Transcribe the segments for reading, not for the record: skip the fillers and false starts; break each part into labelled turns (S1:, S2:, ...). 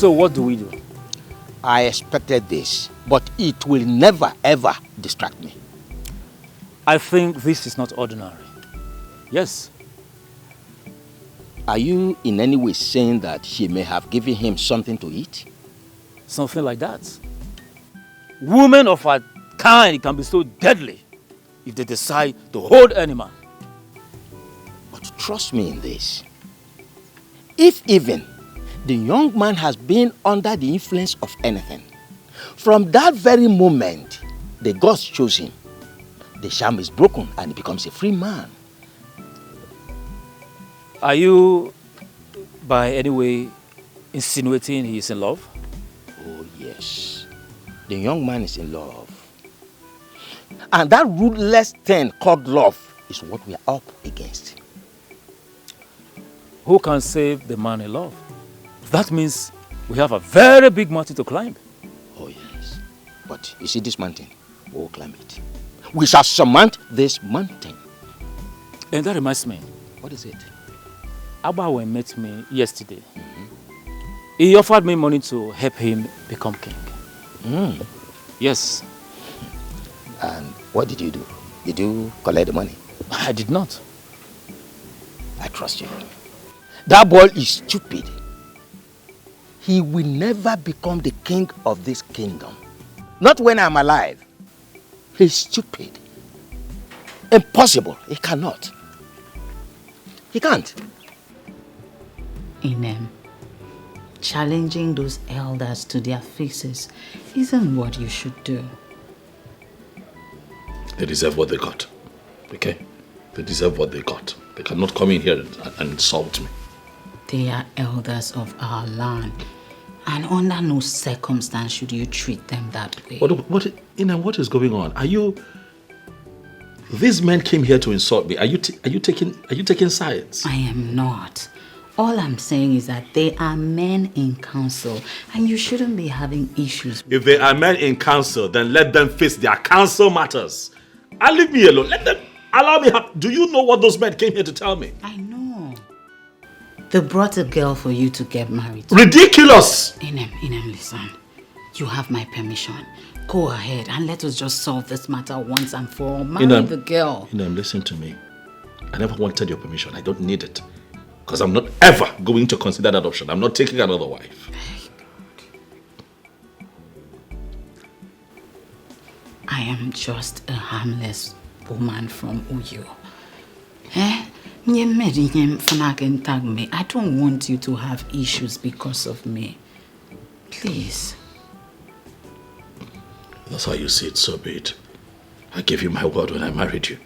S1: So what do we do?
S2: I expected this, but it will never ever distract me.
S1: I think this is not ordinary. Yes.
S2: Are you in any way saying that she may have given him something to eat?
S1: Something like that. Women of our kind can be so deadly if they decide to hold any man.
S2: But trust me in this. If even the young man has been under the influence of anything, from that very moment the gods chose him, the charm is broken and he becomes a free man.
S1: Are you, by any way, insinuating he is in love?
S2: Oh yes, the young man is in love. And that ruthless thing called love is what we are up against.
S1: Who can save the man in love? That means we have a very big mountain to climb.
S2: Oh yes, but you see this mountain, we'll climb it. We shall surmount this mountain.
S1: And that reminds me.
S2: What is it?
S1: Abawe met me yesterday. He offered me money to help him become king. Yes.
S2: And what did you do? Did you collect the money?
S1: I did not.
S2: I trust you. That boy is stupid. He will never become the king of this kingdom. Not when I'm alive. He's stupid. Impossible. He cannot. He can't.
S3: Inem, challenging those elders to their faces isn't what you should do.
S4: They deserve what they got. Okay? They deserve what they got. They cannot come in here and insult me.
S3: They are elders of our land. And under no circumstance should you treat them that way.
S4: What is going on? Are you... These men came here to insult me. Are you taking sides?
S3: I am not. All I'm saying is that they are men in council and you shouldn't be having issues.
S4: If they are men in council, then let them face their council matters. And leave me alone. Let them allow me. Do you know what those men came here to tell me?
S3: I know. They brought a girl for you to get married to.
S4: Ridiculous!
S3: Inem, listen. You have my permission. Go ahead and let us just solve this matter once and for all. Marry the girl.
S4: Inem, listen to me. I never wanted your permission. I don't need it. Because I'm not ever going to consider that option. I'm not taking another wife.
S3: I am just a harmless woman from Uyo. I don't want you to have issues because of me. Please.
S4: That's how you see it, so be it. I gave you my word when I married you.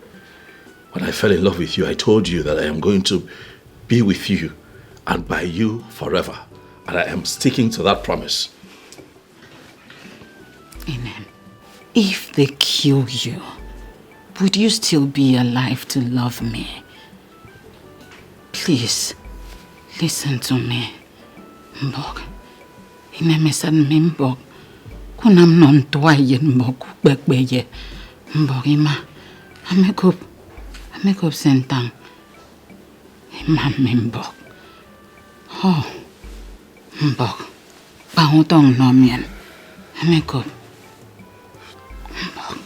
S4: When I fell in love with you, I told you that I am going to be with you and by you forever. And I am sticking to that promise.
S3: Amen. If they kill you, would you still be alive to love me? Please, listen to me. Mbok. Inemesan mimbok. Kunam non toayen mbok bekbeye. Mbok ima. Amekup sentang. Ima mimbok. Oh. Mbok. Pangutong nomien. Amekup. Mbok.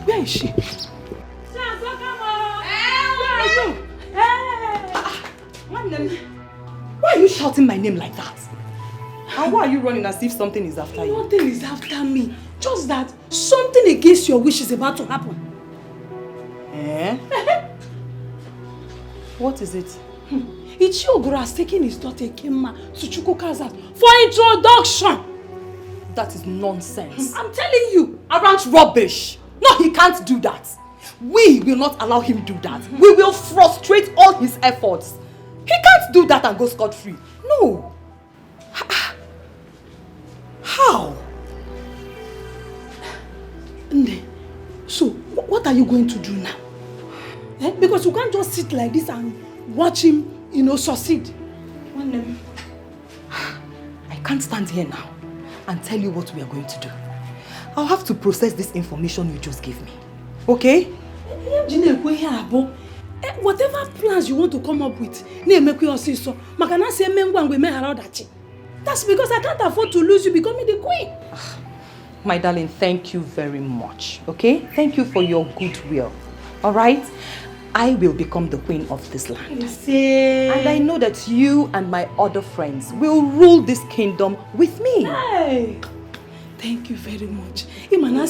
S5: Where is she? Why are you shouting my name like that? And why are you running as if something is after you?
S6: Nothing is after me. Just that something against your wish is about to happen.
S5: Eh? What is it?
S6: Ichiogoro has taken his daughter Kemma to Chukwuka's house for introduction.
S5: That is nonsense.
S6: I'm telling you.
S5: Arrant rubbish. No, he can't do that. We will not allow him do that. We will frustrate all his efforts. He can't do that and go scot-free. No.
S6: How? So, what are you going to do now? Because you can't just sit like this and watch him, succeed.
S5: I can't stand here now and tell you what we are going to do. I'll have to process this information you just gave me. Okay?
S6: Whatever plans you want to come up with, that's because I can't afford to lose you becoming the queen.
S5: My darling, thank you very much. Okay? Thank you for your goodwill. Alright? I will become the queen of this land. And I know that you and my other friends will rule this kingdom with me.
S6: Hey. Thank you very much. I know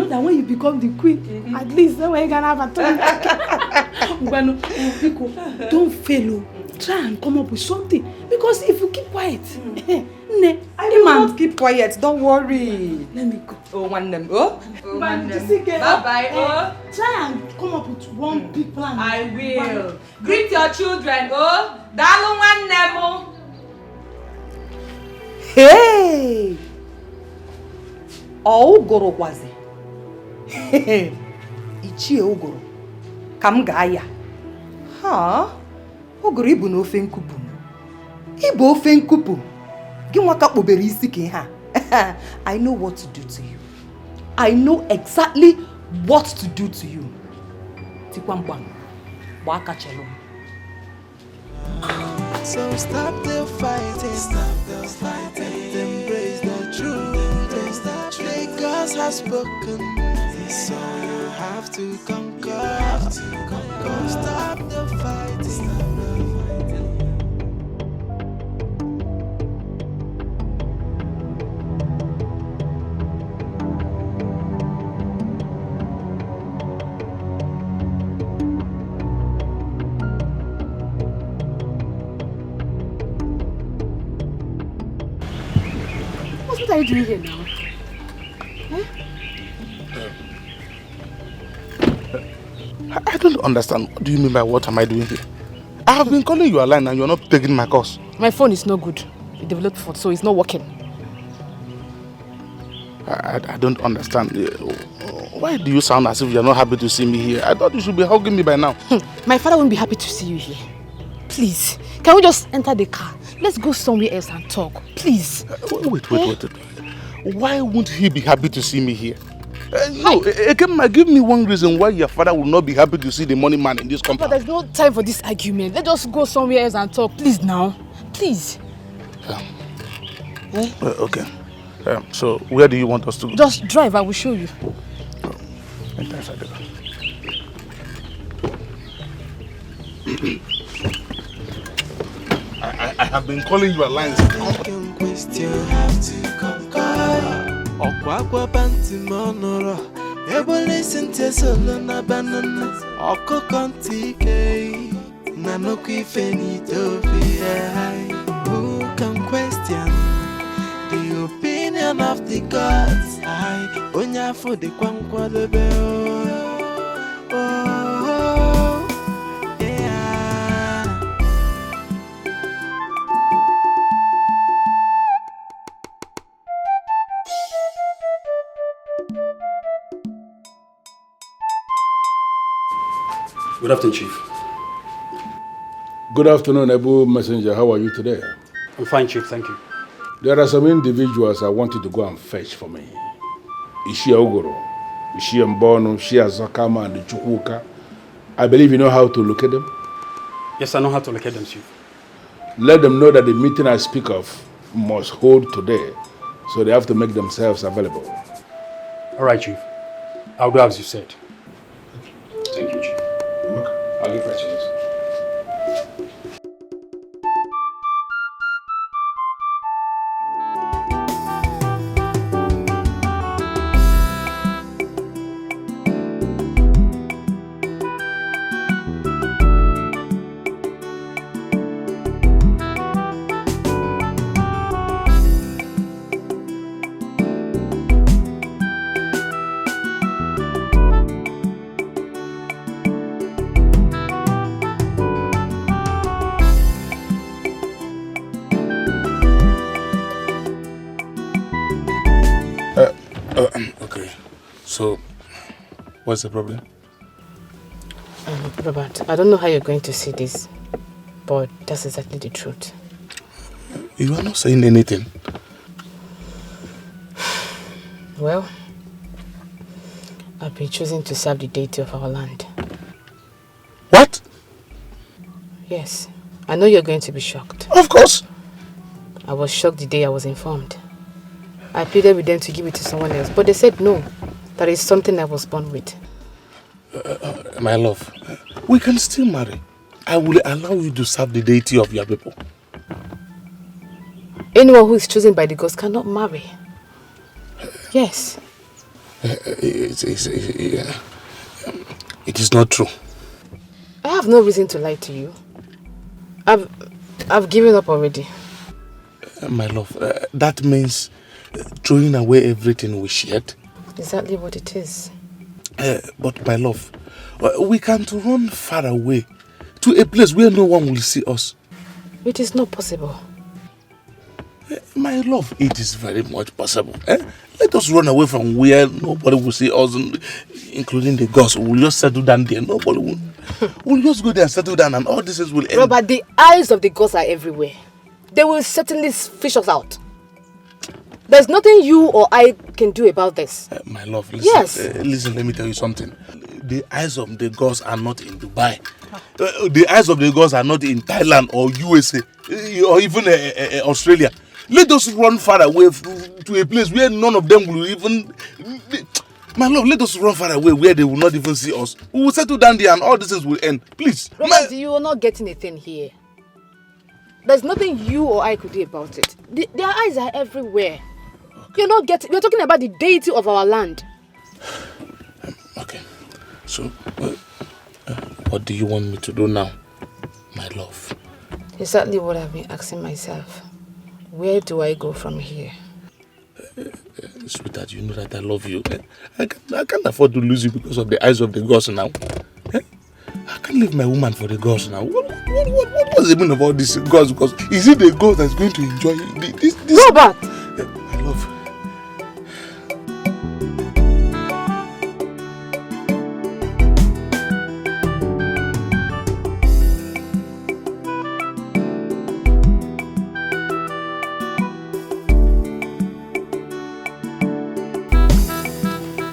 S6: that when you become the queen, at least then we're gonna have a don't fail. Try and come up with something. Because if you keep quiet,
S5: I will not keep quiet, don't worry.
S6: Let me go.
S5: Oh, one them. Oh, bye-bye. Oh.
S6: Try and come up with one big plan.
S5: I will. Greet your children. Oh, dalu one nemo. Hey! Ogoro kwazi. Ichie ogoro. Kam gaya. Ha? Ogoro ibu no ofe nkupu. Ibu ofe nkupu. Gi nwaka kpobere isi ke ha. I know what to do to you. I know exactly what to do to you. Tikwambang. Waka chelo.
S7: So stop the fighting, embrace the truth. Because has spoken, so you have to conquer. Stop the fighting.
S6: What are you doing here now?
S8: I don't understand. What do you mean by what am I doing here? I have been calling you a line and you're not taking my calls.
S9: My phone is not good. It developed fault, so it's not working.
S8: I don't understand. Why do you sound as if you're not happy to see me here? I thought you should be hugging me by now.
S9: My father won't be happy to see you here. Please, can we just enter the car? Let's go somewhere else and talk. Please.
S8: Wait. Why won't he be happy to see me here? No, again, give me one reason why your father will not be happy to see the money man in this compound.
S9: But there's no time for this argument. Let's just go somewhere else and talk. Please now. Please.
S8: Okay. So, where do you want us to go?
S9: Just drive. I will show you.
S8: Enter inside the car. I have been calling you a line.
S7: You have to conquer. Okwa banti monoro. Ebo listen to solo na banana. Oko konti ke. Nanoku ifeni topi. Who can question the opinion of the gods? I onya for the kwankwa lebe.
S10: Good afternoon, Chief.
S11: Good afternoon, Ebu Messenger. How are you today?
S10: I'm fine, Chief. Thank you.
S11: There are some individuals I want you to go and fetch for me. Ishia Ogoro, Ishia Mbono, Ishia Zakama, and the Chukwuka. I believe you know how to locate them?
S10: Yes, I know how to locate them, Chief.
S11: Let them know that the meeting I speak of must hold today, so they have to make themselves available.
S10: All right, Chief. I'll do as you said. Thank you, Chief. I'll give right to this.
S8: Okay, so what's the problem?
S9: Robert, I don't know how you're going to see this, but that's exactly the truth.
S8: You are not saying anything.
S9: Well, I've been choosing to serve the deity of our land.
S8: What?
S9: Yes. I know you're going to be shocked.
S8: Of course.
S9: I was shocked the day I was informed. I pleaded with them to give it to someone else, but they said no. That is something I was born with.
S8: My love, we can still marry. I will allow you to serve the deity of your people.
S9: Anyone who is chosen by the gods cannot marry. Yes.
S8: It is not true.
S9: I have no reason to lie to you. I've given up already.
S8: My love, that means throwing away everything we shared.
S9: Exactly what it is.
S8: But my love, we can't run far away to a place where no one will see us.
S9: It is not possible.
S8: My love, it is very much possible. Let us run away from where nobody will see us, including the gods. We'll just settle down there. Nobody will. We'll just go there and settle down and all this will end.
S9: Robert, the eyes of the gods are everywhere. They will certainly fish us out. There's nothing you or I can do about this.
S8: My love, listen.
S9: Yes.
S8: Listen, let me tell you something. The eyes of the gods are not in Dubai. The eyes of the gods are not in Thailand or USA or even Australia. Let us run far away to a place where none of them will even... My love, let us run far away where they will not even see us. We will settle down there and all these things will end. Please.
S9: Robert, you are not getting a thing here. There's nothing you or I could do about it. Their eyes are everywhere. Okay. You're talking about the deity of our land.
S8: Okay. So, what do you want me to do now, my love?
S9: Exactly what I've been asking myself. Where do I go from here?
S8: Sweetheart, you know that I love you. I can't afford to lose you because of the eyes of the gods now. I can't leave my woman for the gods now. What's the meaning of all this gods? Because is it the god that's going to enjoy this?
S9: Robert!
S8: My love.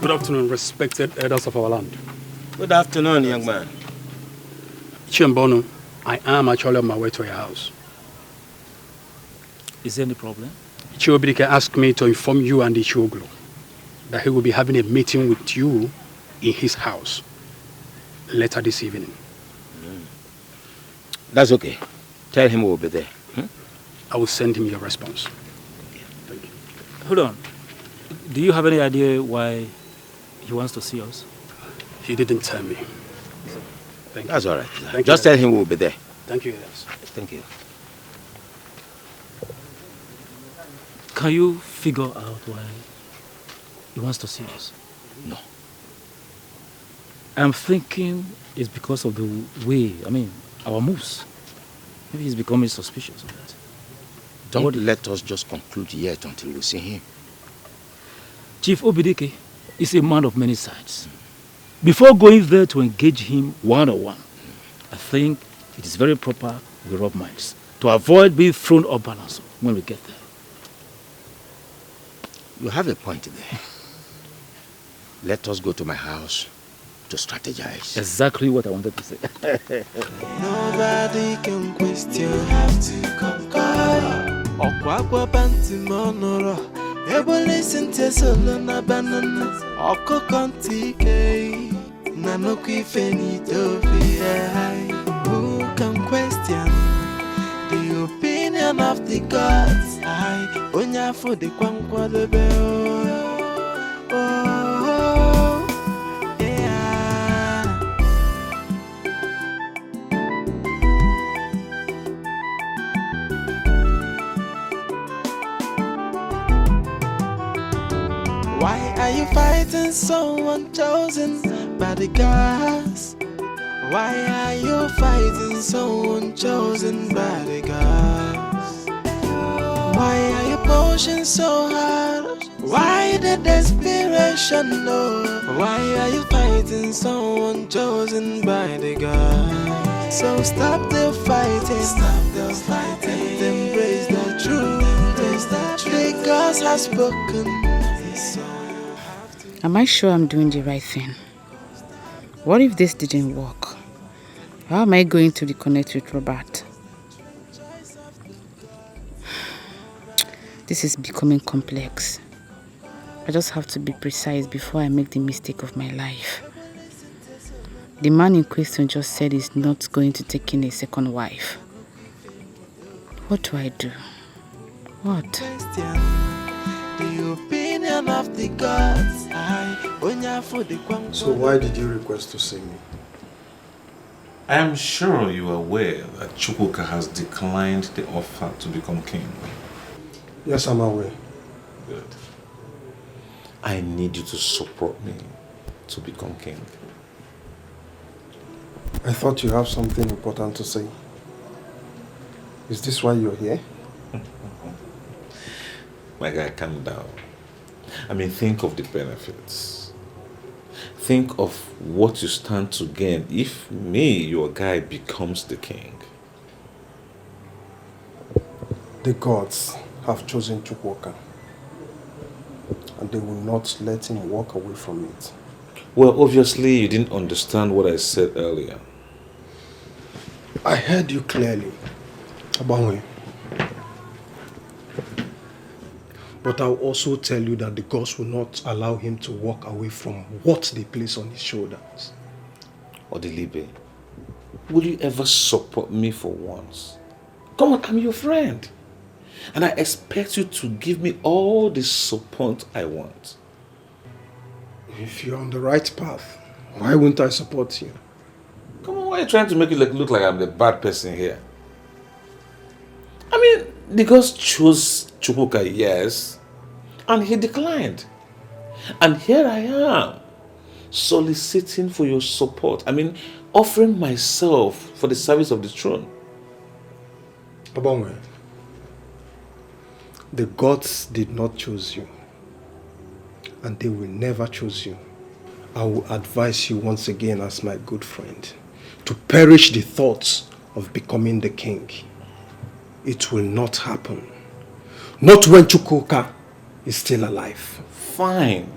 S10: Good afternoon, respected elders of our land.
S2: Good afternoon, young man.
S10: Chimbonu, I am actually on my way to your house.
S1: Is there any problem?
S10: Chiobidike asked me to inform you and the Ichioglu that he will be having a meeting with you in his house later this evening.
S2: That's okay. Tell him we'll be there.
S10: I will send him your response.
S1: Thank you. Hold on. Do you have any idea why he wants to see us?
S10: He didn't tell me. Thank
S2: That's
S10: you.
S2: all right.
S10: Thank
S2: Just tell him we'll be there.
S10: Thank you, yes.
S2: Thank you.
S1: Can you figure out why he wants to see us?
S2: No.
S1: I'm thinking it's because of the way, our moves. Maybe he's becoming suspicious of that.
S2: Don't let us just conclude yet until we see him.
S1: Chief Obidike is a man of many sides. Before going there to engage him one-on-one, I think it is very proper we rub minds to avoid being thrown off balance when we get there.
S2: You have a point there. Let us go to my house to strategize.
S1: Exactly what I wanted to say.
S7: Nobody can question, have to conquer. Okwakwa panti monoro, ebo listen to solo na banana. Oko kontike, nanoku ifenito fi. Who can question the opinion of the gods? I onya for the kwankwa de beo. Why are you fighting someone chosen by the gods? Why are you fighting someone chosen by the gods? Why are you pushing so hard? Why the desperation, no? Why are you fighting someone chosen by the gods? So stop the fighting, and embrace the truth. The gods have spoken.
S3: Am I sure I'm doing the right thing? What if this didn't work? How am I going to reconnect with Robert? This is becoming complex. I just have to be precise before I make the mistake of my life. The man in question just said he's not going to take in a second wife. What do I do? What?
S7: The opinion of the gods.
S12: So why did you request to see me?
S13: I am sure you are aware that Chukwuka has declined the offer to become king.
S12: Yes, I'm aware.
S13: Good. I need you to support me to become king.
S12: I thought you have something important to say. Is this why you're here?
S13: My guy, calm down. I mean, think of the benefits. Think of what you stand to gain if me, your guy, becomes the king.
S12: The gods have chosen Chukwuka, and they will not let him walk away from it.
S13: Well, obviously you didn't understand what I said earlier.
S12: I heard you clearly, Abanwe. But I'll also tell you that the gods will not allow him to walk away from what they place on his shoulders.
S13: Odilibe, will you ever support me for once? Come on, I'm your friend. And I expect you to give me all the support I want.
S12: If you're on the right path, why wouldn't I support you?
S13: Come on, why are you trying to make it look like I'm the bad person here? I mean, the gods chose Chukwuka, yes, and he declined. And here I am, soliciting for your support. I mean, offering myself for the service of the throne.
S12: Abongwe, the gods did not choose you, and they will never choose you. I will advise you once again as my good friend to perish the thoughts of becoming the king. It will not happen. Not when Chukwuka is still alive.
S13: Fine.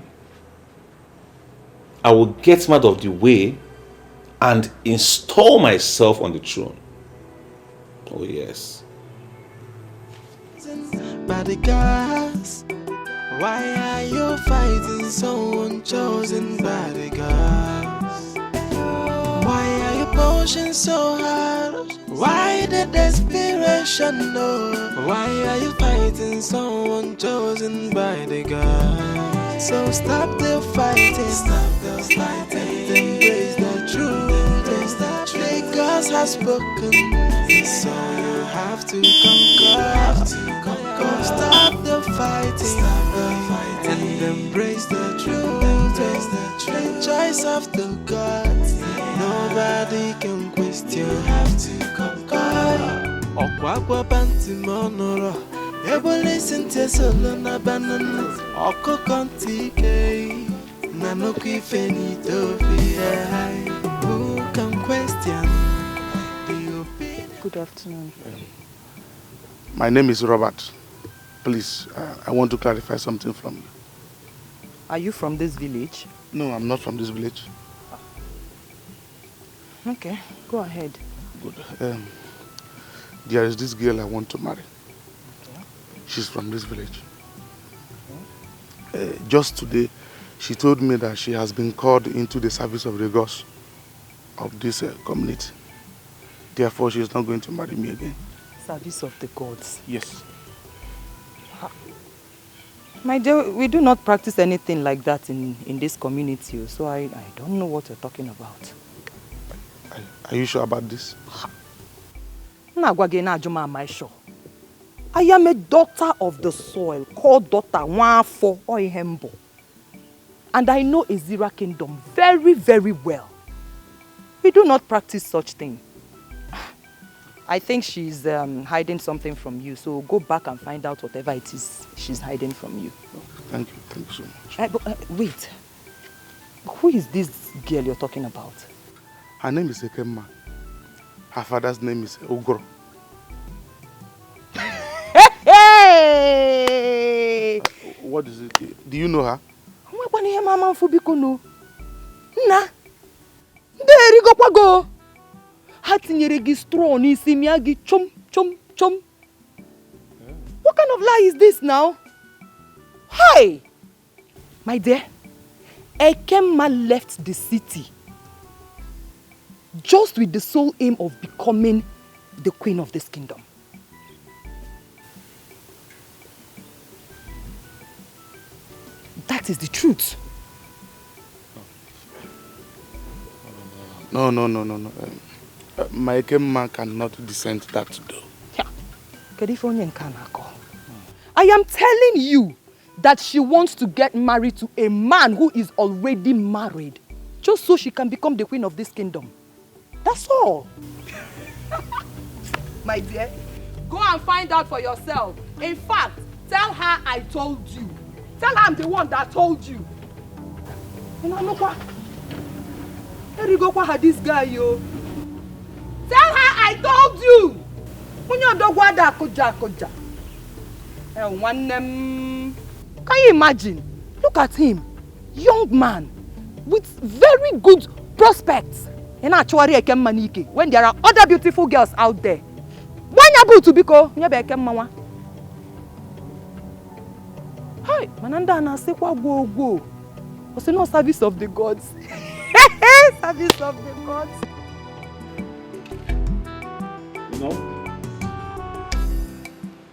S13: I will get him out of the way and install myself on the throne. Oh yes.
S7: By the gods, why are you fighting someone chosen by the gods? Why are you pushing so hard? Why the desperation? No. Why are you fighting someone chosen by the gods? So stop the fighting, stop the fighting, and embrace the truth. The gods have spoken, so you have to conquer. Stop the fighting, and embrace the truth. The choice of the gods, nobody can question. You have to conquer. Okwakwa banti monoro, ebo listen to solo na banana. Oko kontike, na no kifeni tofia. Who can question the opinion?
S5: Good afternoon.
S8: My name is Robert. Please, I want to clarify something from you.
S5: Are you from this village?
S8: No, I'm not from this village.
S5: Okay, go ahead.
S8: Good. There is this girl I want to marry. Okay. She's from this village. Okay. Just today, she told me that she has been called into the service of the gods of this community. Therefore, she is not going to marry me again.
S5: Service of the gods?
S8: Yes.
S5: My dear, we do not practice anything like that in this community, so I don't know what you're talking about.
S8: Are you sure about this?
S5: Am I sure? I am a daughter of the soil, called daughter Nwafo Oyembo. And I know Ezira kingdom very, very well. We do not practice such thing. I think she's hiding something from you, so go back and find out whatever it is she's hiding from you.
S8: Thank you so much.
S5: But, wait, who is this girl you're talking about?
S8: Her name is Ekemma. Her father's name is Ogro.
S5: Hey!
S8: What is it? Do you know her?
S5: Kwa niye mama mfubiko no. Na. Nderi go kwago. Hatinyere gi straw ni simiagi chom chom chom. What kind of lie is this now? Hi! My dear, Ekemma left the city just with the sole aim of becoming the queen of this kingdom. That is the truth.
S8: No. My Ekemma cannot descend that door.
S5: I am telling you that she wants to get married to a man who is already married, just so she can become the queen of this kingdom. That's all. My dear, go and find out for yourself. In fact, tell her I told you. Tell her I'm the one that told you. You know what? Here you go for this guy, yo. Tell her I told you. When you don't want that koja. Can you imagine? Look at him. Young man with very good prospects. When there are other beautiful girls out there. Why not to biko? Hi, mananda na say kwa go. Was no service of the gods. Service of the gods.
S4: You know,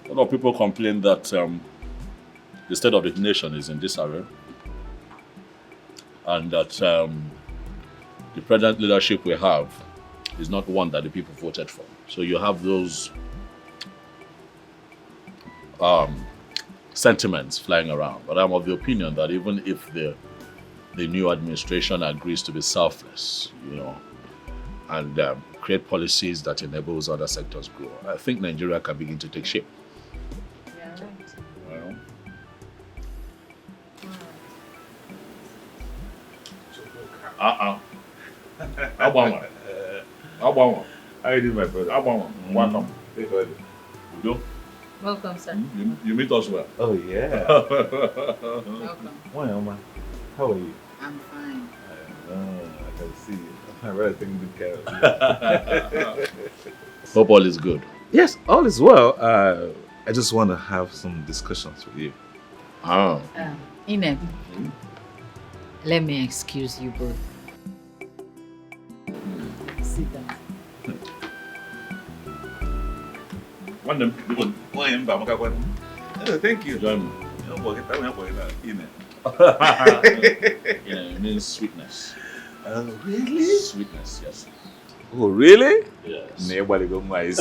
S4: a lot of people complain that the state of the nation is in disarray, and that the present leadership we have is not one that the people voted for. So you have those sentiments flying around. But I'm of the opinion that even if the new administration agrees to be selfless, you know, and create policies that enables other sectors grow, I think Nigeria can begin to take shape.
S3: Yeah, right.
S4: Well. Abama.
S13: How are you doing, my brother?
S4: Abama. Welcome.
S13: Hey, buddy.
S4: Udo.
S3: Welcome, sir.
S4: You meet us well.
S13: Oh, yeah.
S3: Welcome.
S13: Why, Oma? How are you?
S3: I'm fine.
S13: I can see you. I really taking good care of you.
S4: Hope all is good.
S13: Yes, all is well. I just want to have some discussions with you.
S3: Ine, let me excuse you both. Sit down.
S13: Thank you.
S4: Join me. It means sweetness.
S13: Really?
S4: Sweetness, yes.
S13: Oh, really?
S4: Yes.
S13: Nobody go my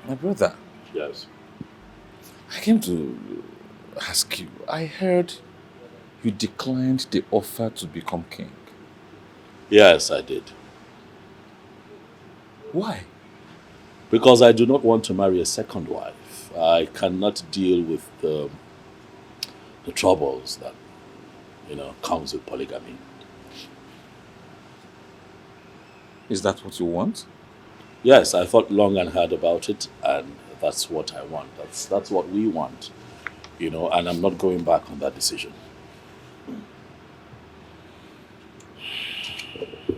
S13: My brother.
S4: Yes.
S13: I came to ask you. I heard you declined the offer to become king.
S4: Yes, I did.
S13: Why?
S4: Because I do not want to marry a second wife. I cannot deal with the troubles that, comes with polygamy.
S13: Is that what you want?
S4: Yes, I thought long and hard about it, and that's what I want. That's what we want, and I'm not going back on that decision.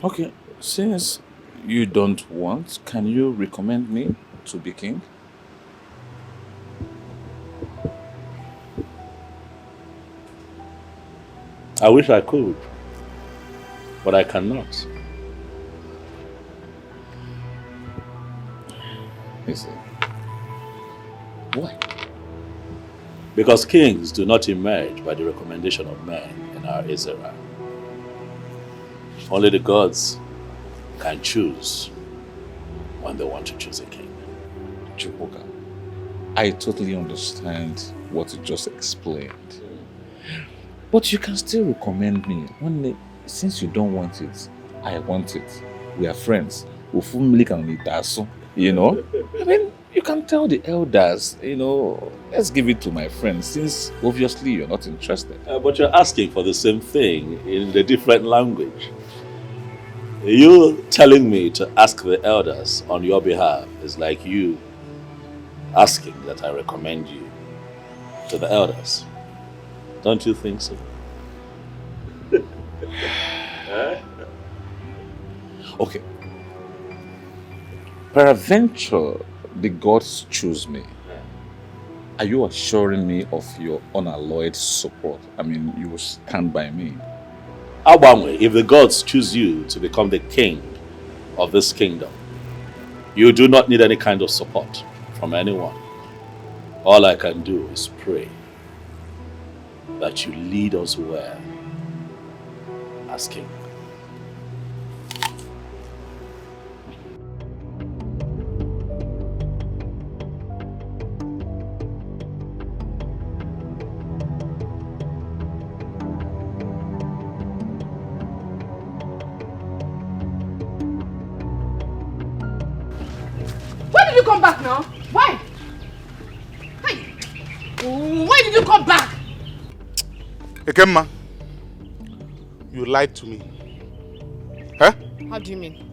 S13: Okay, since you don't want, can you recommend me to be king?
S4: I wish I could, but I cannot.
S13: Listen. Why?
S4: Because kings do not emerge by the recommendation of men in our Israel. Only the gods can choose when they want to choose a king.
S13: Chukwuka, I totally understand what you just explained. But you can still recommend me. Since you don't want it, I want it. We are friends. I mean, you can tell the elders, let's give it to my friends, since obviously you're not interested.
S4: But you're asking for the same thing in a different language. You telling me to ask the elders on your behalf is like you asking that I recommend you to the elders. Don't you think so? Okay. Peradventure, the gods choose me. Are you assuring me of your unalloyed support? I mean, you will stand by me. Abangwe, if the gods choose you to become the king of this kingdom, you do not need any kind of support from anyone. All I can do is pray that you lead us well as king.
S9: Why did you come back now? Why? Hey, why did you come back?
S8: Ekemma, you lied to me. Huh?
S9: How do you mean?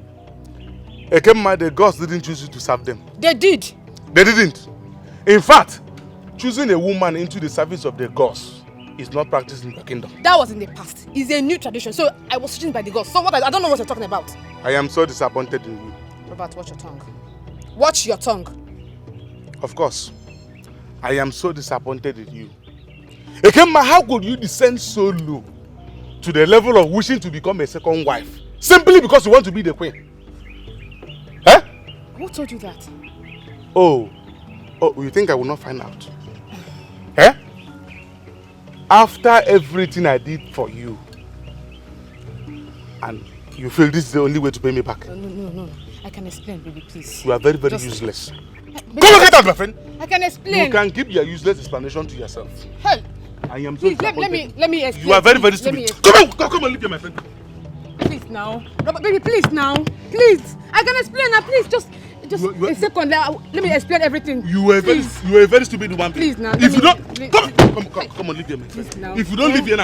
S8: Ekemma, the gods didn't choose you to serve them.
S9: They did.
S8: They didn't. In fact, choosing a woman into the service of the gods is not practiced in the kingdom.
S9: That was in the past. It's a new tradition. So I was chosen by the gods. So what? I don't know what you're talking about.
S8: I am so disappointed in you.
S9: Robert, watch your tongue. Watch your tongue.
S8: Of course. I am so disappointed in you. Ekemma, how could you descend so low to the level of wishing to become a second wife simply because you want to be the queen? Eh?
S9: Who told you that?
S8: Oh, you think I will not find out? Eh? After everything I did for you, and you feel this is the only way to pay me back?
S9: No. I can explain, baby, please.
S8: You are very, very useless. Come on, get out, my friend.
S9: I can explain.
S8: You can keep your useless explanation to yourself.
S9: Hey.
S8: I am so
S9: please,
S8: disappointed.
S9: let me explain.
S8: You are very, very stupid. Come on, leave here, my friend.
S9: Please now. Robert, baby, please now. Please. I can explain now. Please, just a second. Let me explain everything.
S8: You are a very stupid woman.
S9: Please now.
S8: If you don't, come on, leave here, my friend.
S9: Now.
S8: If you don't leave here, I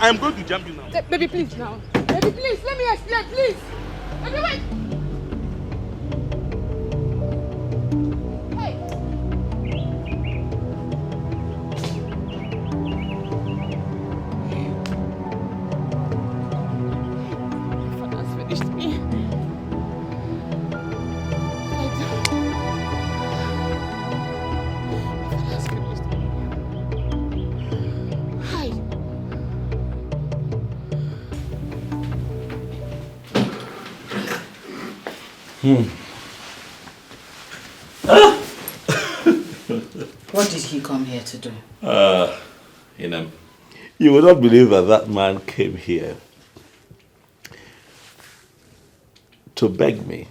S8: am going to jump you now.
S9: Baby, please now. Baby, please, let me explain, please. Baby, wait.
S3: What did he come here to do?
S4: You would not believe that man came here to beg me.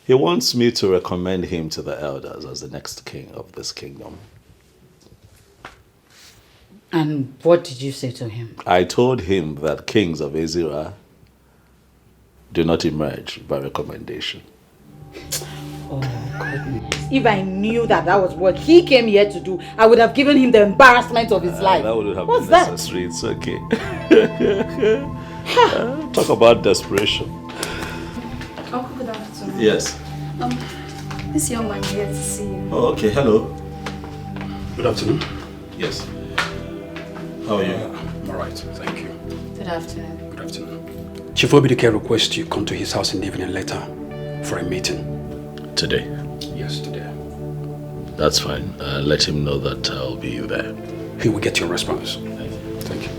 S4: He wants me to recommend him to the elders as the next king of this kingdom.
S3: And what did you say to him?
S4: I told him that kings of Ezira do not emerge by recommendation.
S3: Oh, goodness. If I knew that was what he came here to do, I would have given him the embarrassment of his life.
S4: That would have
S3: What's
S4: been
S3: that?
S4: necessary. It's okay. Talk about desperation.
S14: Uncle, good afternoon.
S4: Yes.
S14: This young man here to see you.
S4: Oh, okay. Hello.
S10: Good afternoon.
S4: Yes. How are you?
S10: I'm all right. Thank you.
S14: Good afternoon.
S10: Good afternoon. Chief Dikeh requests you come to his house in the evening later for a meeting.
S4: Today?
S10: Yes, today.
S4: That's fine. Let him know that I'll be there.
S10: He will get your response. Thank you.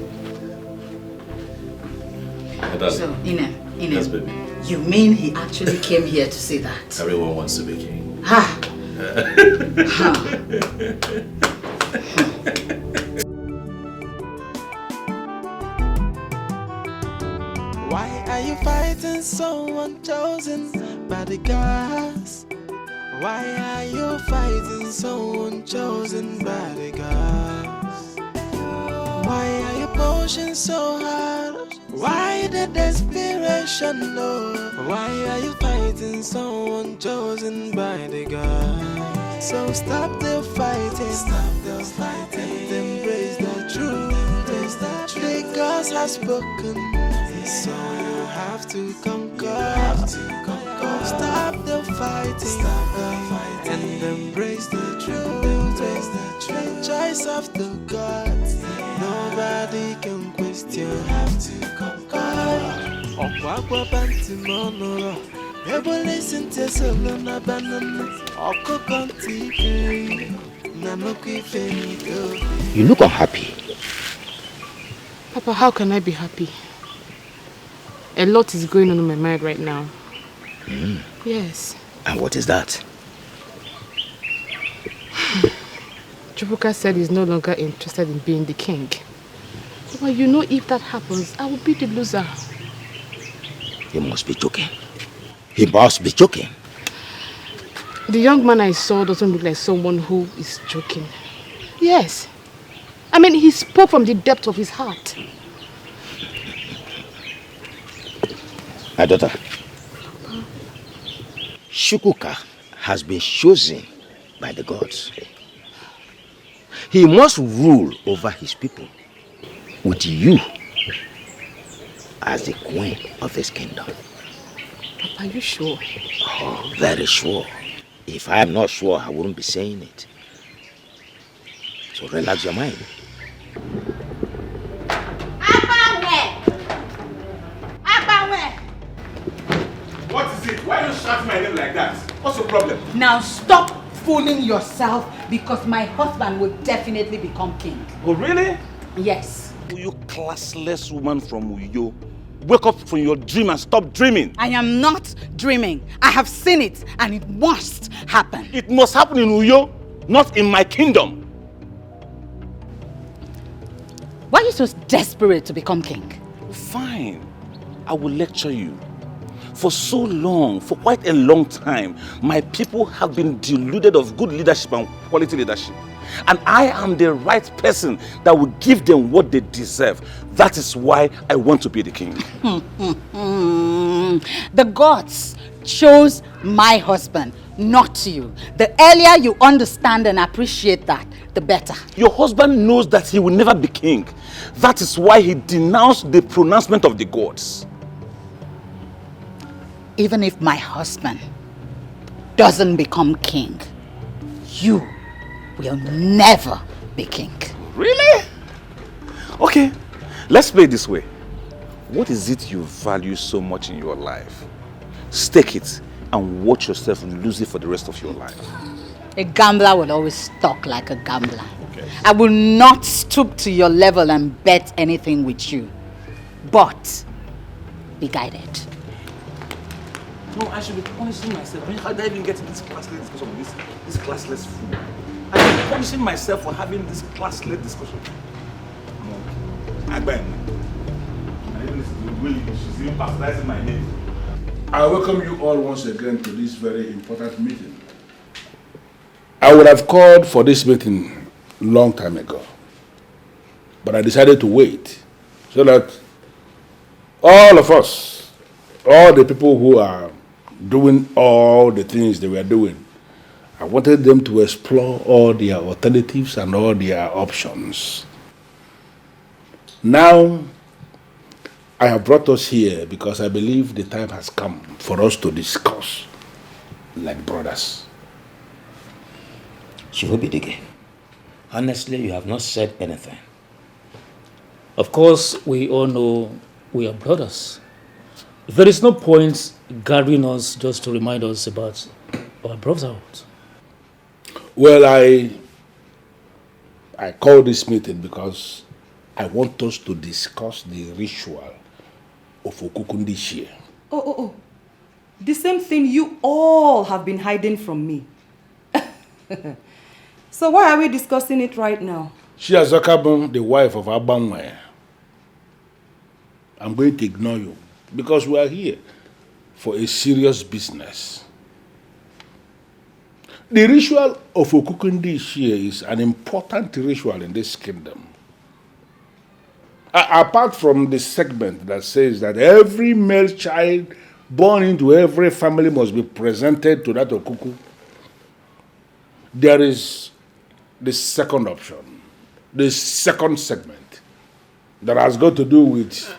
S3: So, Ine,
S4: Yes, baby.
S3: you mean he actually came here to say that?
S4: Everyone wants to be king.
S3: Ha!
S7: Why are you fighting someone chosen by the gods? Why are you fighting someone chosen by the gods? Why are you pushing so hard? Why the desperation, no? Why are you fighting someone chosen by the gods? So stop the fighting, and embrace the truth. The gods have spoken, so you have to conquer. Stop the fighting, and embrace the truth. The choice of the gods, nobody can question. You have to conquer. Okwa banti monoro, ebo listen to solo na banana. Oko konti na no kifenigo.
S2: You look unhappy.
S9: Papa, how can I be happy? A lot is going on in my mind right now. Yes.
S2: And what is that?
S9: Chukwuka said he's no longer interested in being the king. But you know, if that happens, I will be the loser.
S2: He must be joking. He must be joking.
S9: The young man I saw doesn't look like someone who is joking. Yes. I mean, he spoke from the depth of his heart.
S2: My daughter, Chukwuka has been chosen by the gods. He must rule over his people, with you as the queen of his kingdom.
S9: Papa, are you sure?
S2: Oh, very sure. If I am not sure, I wouldn't be saying it. So relax your mind.
S11: What is it? Why you shout my name like that? What's the problem?
S5: Now stop fooling yourself, because my husband will definitely become king.
S11: Oh, really?
S5: Yes.
S11: You classless woman from Uyo. Wake up from your dream and stop dreaming.
S5: I am not dreaming. I have seen it, and it must happen.
S11: It must happen in Uyo, not in my kingdom.
S5: Why are you so desperate to become king?
S11: Fine. I will lecture you. For so long, for quite a long time, my people have been deluded of good leadership and quality leadership. And I am the right person that will give them what they deserve. That is why I want to be the king.
S5: The gods chose my husband, not you. The earlier you understand and appreciate that, the better.
S11: Your husband knows that he will never be king. That is why he denounced the pronouncement of the gods.
S5: Even if my husband doesn't become king, you will never be king.
S11: Really? Okay, let's play it this way. What is it you value so much in your life? Stake it and watch yourself lose it for the rest of your life.
S5: A gambler will always talk like a gambler.
S11: Okay.
S5: I will not stoop to your level and bet anything with you. But be guided.
S11: No, I should be punishing myself. How did I even get into this classless discussion with this classless fool? I should be punishing myself for having this classless discussion. I bet. And even the way she's even bastardizing my name.
S15: I welcome you all once again to this very important meeting. I would have called for this meeting a long time ago, but I decided to wait so that all of us, all the people who are doing all the things they were doing, I wanted them to explore all their alternatives and all their options. Now, I have brought us here because I believe the time has come for us to discuss like brothers.
S2: Dikeh, honestly, you have not said anything.
S1: Of course, we all know we are brothers. There is no point gathering us just to remind us about our brotherhood.
S15: Well, I called this meeting because I want us to discuss the ritual of Okukundi this year.
S5: Oh. The same thing you all have been hiding from me. So why are we discussing it right now?
S15: She has become the wife of Abanwe. I'm going to ignore you because we are here for a serious business. The ritual of Okukundi this year is an important ritual in this kingdom. Apart from the segment that says that every male child born into every family must be presented to that Okuku, there is the second option, the second segment that has got to do with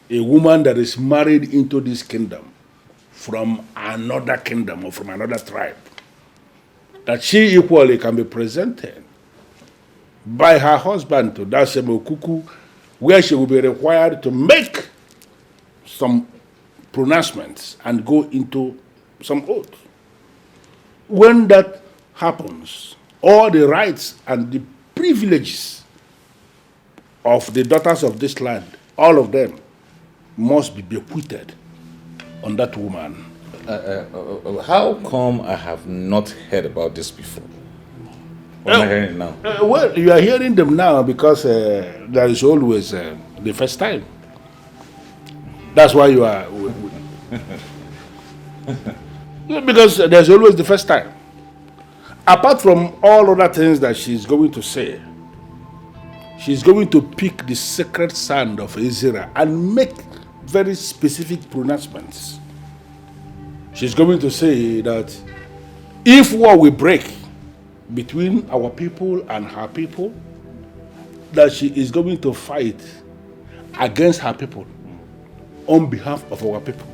S15: a woman that is married into this kingdom from another kingdom or from another tribe, that she equally can be presented by her husband to that same Okuku, where she will be required to make some pronouncements and go into some oath. When that happens, all the rights and the privileges of the daughters of this land, all of them, must be bequeathed on that woman.
S13: How come I have not heard about this before? Why am I hearing it now?
S15: Well, you are hearing them now because there is always the first time. That's why you are... because there's always the first time. Apart from all other things that she's going to say, she's going to pick the sacred sand of Ezra and make very specific pronouncements. She's going to say that if war will break between our people and her people, that she is going to fight against her people on behalf of our people.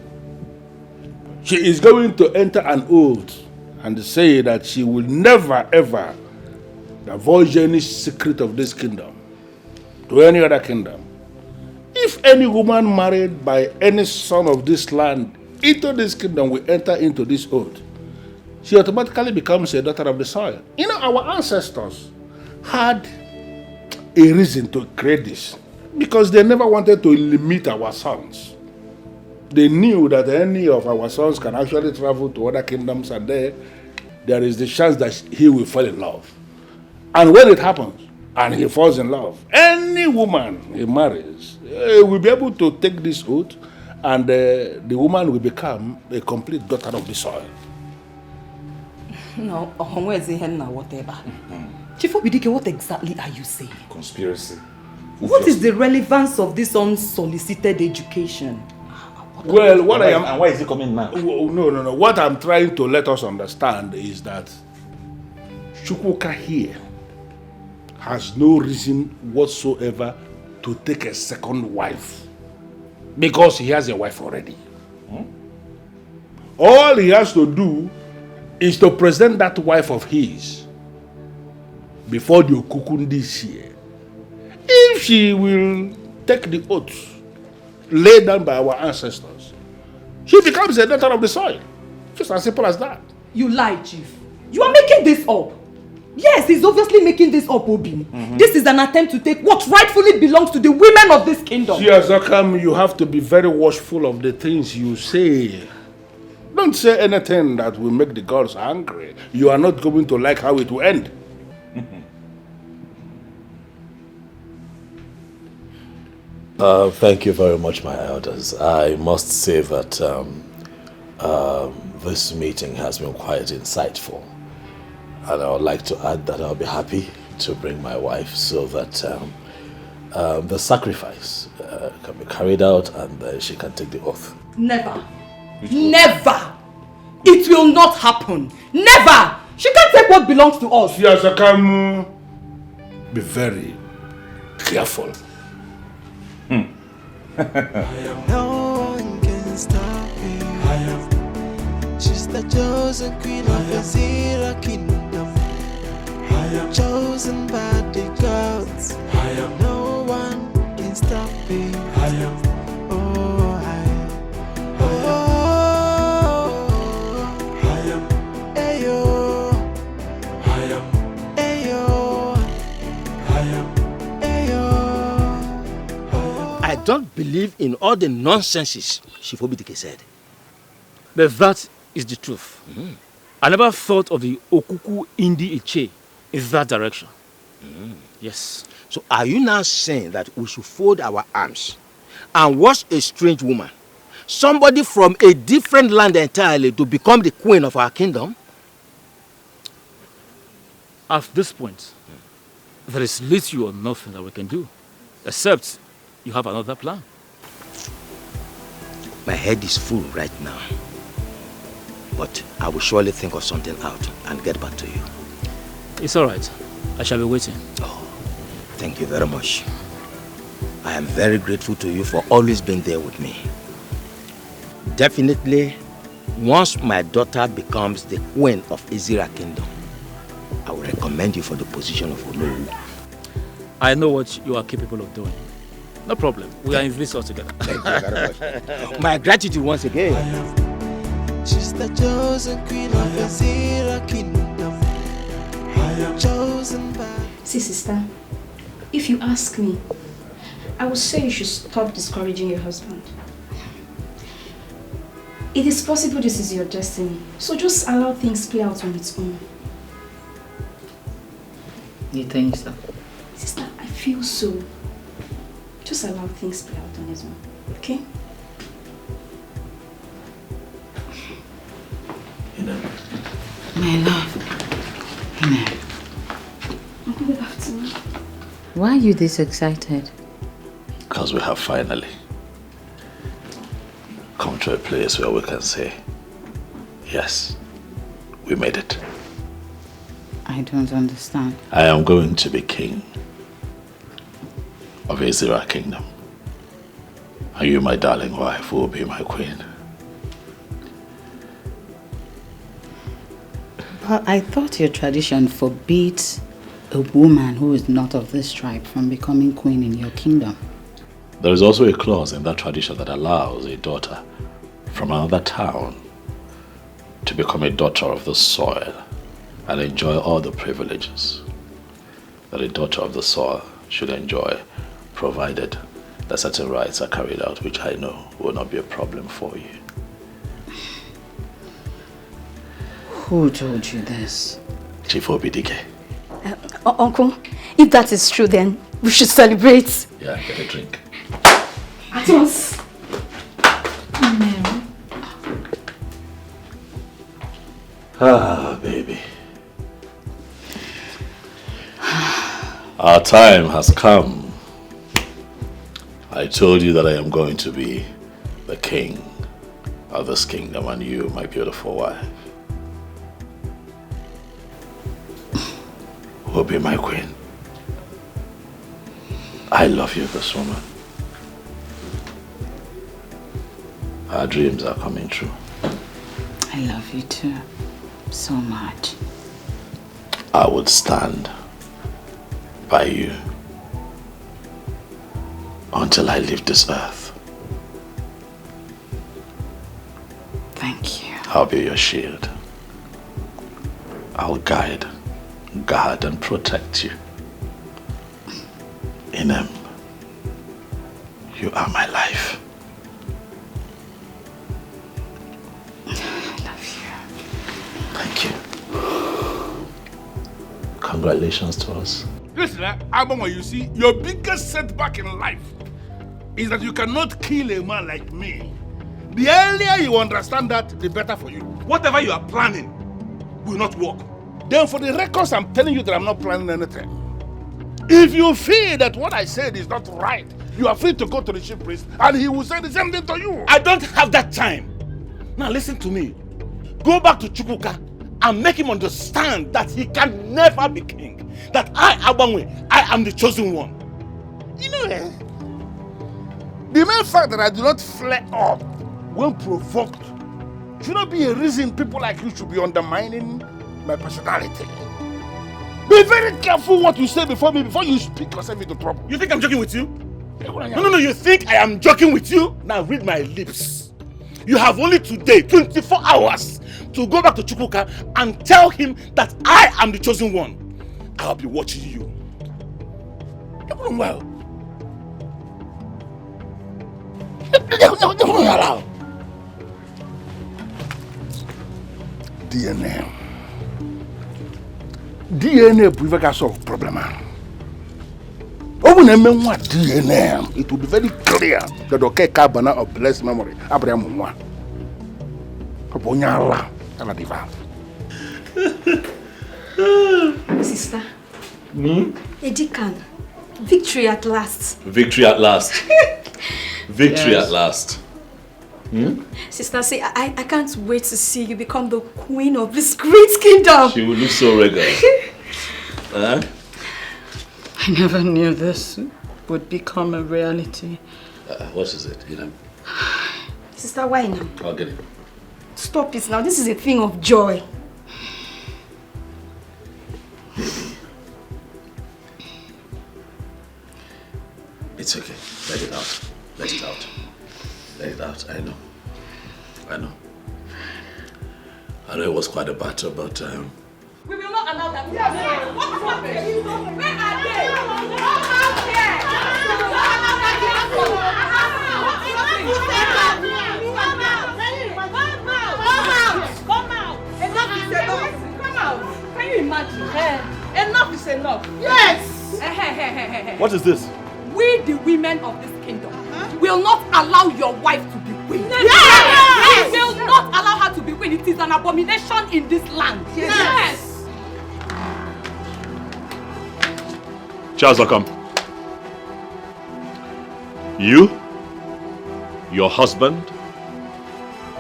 S15: She is going to enter an oath and say that she will never ever divulge any secret of this kingdom to any other kingdom. If any woman married by any son of this land into this kingdom will enter into this oath, she automatically becomes a daughter of the soil. You know, our ancestors had a reason to create this because they never wanted to limit our sons. They knew that any of our sons can actually travel to other kingdoms, and there is the chance that he will fall in love. And when it happens, and he falls in love, any woman he marries will be able to take this oath, and the woman will become a complete daughter of the soil.
S5: No, whatever. Chief Obidike, what exactly are you saying?
S13: Conspiracy.
S5: What is the relevance of this unsolicited education?
S15: Well, what I am...
S13: And why is it coming now?
S15: No. What I'm trying to let us understand is that Chukwuka here has no reason whatsoever to take a second wife because he has a wife already. All he has to do is to present that wife of his before the Okuku this year. If she will take the oath laid down by our ancestors, she becomes a daughter of the soil. Just as simple as that.
S5: You lie, Chief. You are making this up. Yes, he's obviously making this up, Obi. This is an attempt to take what rightfully belongs to the women of this kingdom.
S15: See, Azakam, you have to be very watchful of the things you say. Don't say anything that will make the gods angry. You are not going to like how it will end.
S4: Thank you very much, my elders. I must say that this meeting has been quite insightful. And I would like to add that I'll be happy to bring my wife so that the sacrifice can be carried out and she can take the oath.
S5: Never. Never. It will not happen. Never. She can't take what belongs to us.
S15: Yes, I can be very careful.
S7: No one can stop me. She's the chosen queen of Ezra kingdom. Chosen by the gods. No one can stop me.
S2: I don't believe in all the nonsenses Chief Obidike said.
S1: But that is the truth. I never thought of the Okuku Indi Iche in that direction. Yes.
S2: So are you now saying that we should fold our arms and watch a strange woman, somebody from a different land entirely, to become the queen of our kingdom?
S1: At this point, there is little or nothing that we can do, except you have another plan.
S2: My head is full right now. But I will surely think of something out and get back to you.
S1: It's all right. I shall be waiting.
S2: Oh, thank you very much. I am very grateful to you for always being there with me. Definitely, once my daughter becomes the queen of Izira Kingdom, I will recommend you for the position of Olowu.
S1: I know what you are capable of doing. No problem. We are in this all together.
S2: Thank you very much. My gratitude once again.
S7: She's the chosen queen of Izira Kingdom. I am chosen by...
S14: See, sister, if you ask me, I would say you should stop discouraging your husband. It is possible this is your destiny, so just allow things play out on its own.
S3: You think so?
S14: Sister, I feel so. Just allow things play out on its own, okay?
S3: My love.
S14: Good afternoon.
S3: Why are you this excited?
S4: Because we have finally come to a place where we can say, yes, we made it.
S3: I don't understand.
S4: I am going to be king of Izira Kingdom. And you, my darling wife, will be my queen.
S3: But I thought your tradition forbids a woman who is not of this tribe from becoming queen in your kingdom.
S4: There is also a clause in that tradition that allows a daughter from another town to become a daughter of the soil and enjoy all the privileges that a daughter of the soil should enjoy, provided that certain rights are carried out, which I know will not be a problem for you.
S3: Who told you this?
S4: Chief Dikeh.
S14: Uncle, if that is true, then we should celebrate.
S4: Yeah, get a drink.
S14: At once.
S4: Ah, baby. Our time has come. I told you that I am going to be the king of this kingdom, and you, my beautiful wife, will be my queen. I love you, this woman. Our dreams are coming true.
S3: I love you too, so much.
S4: I would stand by you until I leave this earth.
S3: Thank you.
S4: I'll be your shield. I'll guide, guard, and protect you. Inem, you are my life.
S3: I love you.
S4: Thank you. Congratulations to us.
S15: Listen, Abama, you see, your biggest setback in life is that you cannot kill a man like me. The earlier you understand that, the better for you. Whatever you are planning will not work. Then for the records, I'm telling you that I'm not planning anything. If you feel that what I said is not right, you are free to go to the chief priest and he will say the same thing to you.
S13: I don't have that time. Now listen to me. Go back to Chukwuka and make him understand that he can never be king. That I, Abangwe, I am the chosen one.
S15: You know, the mere fact that I do not flare up when provoked should not be a reason people like you should be undermining my personality. Be very careful what you say before me, before you speak yourself into trouble.
S13: You think I'm joking with you? No, you think I am joking with you? Now read my lips. You have only today, 24 hours, to go back to Chukwuka and tell him that I am the chosen one. I'll be watching you. You're doing well.
S15: DNA bụ ife ga solve problem ahụ. Ọ bụ na eme nwa DNA, it will be very clear that Okeke Abana of blessed memory Abraham nwa. Ọ bụ onye ala ala diva.
S14: Sister. Edikan. Victory at last.
S4: Victory at last. Victory at last.
S14: Sister, say I can't wait to see you become the queen of this great kingdom.
S4: She will look so regal.
S3: I never knew this
S6: would become a reality.
S4: What is it? You know?
S14: Sister, why now?
S4: I'll get it.
S14: Stop it now. This is a thing of joy.
S4: It's okay. Let it out. Let it out. Let it out. I know. I know. I know it was quite a battle, but
S5: we will not allow that. Yes. What's happening? Where are they? Come out here! Come out! Enough is enough. Come out. Can you imagine? Enough is enough. Yes.
S4: What is this?
S5: We, the women of this kingdom, will not allow your wife to be queen.
S6: Yes.
S5: We will not allow her to be queen. It is an abomination in this land. Yes.
S4: Charles, come. You, your husband,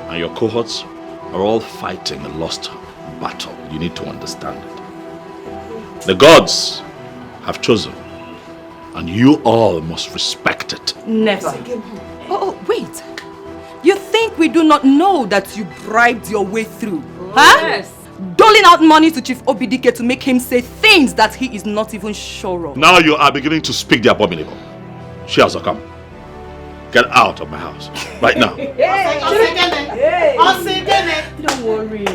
S4: and your cohorts are all fighting a lost battle. You need to understand it. The gods have chosen, and you all must respect it.
S5: Never. Oh, wait. You think we do not know that you bribed your way through? Huh? Yes. Doling out money to Chief Dikeh to make him say things that he is not even sure of.
S4: Now you are beginning to speak the abominable. Charles, come. Get out of my house. Right now.
S5: Don't worry.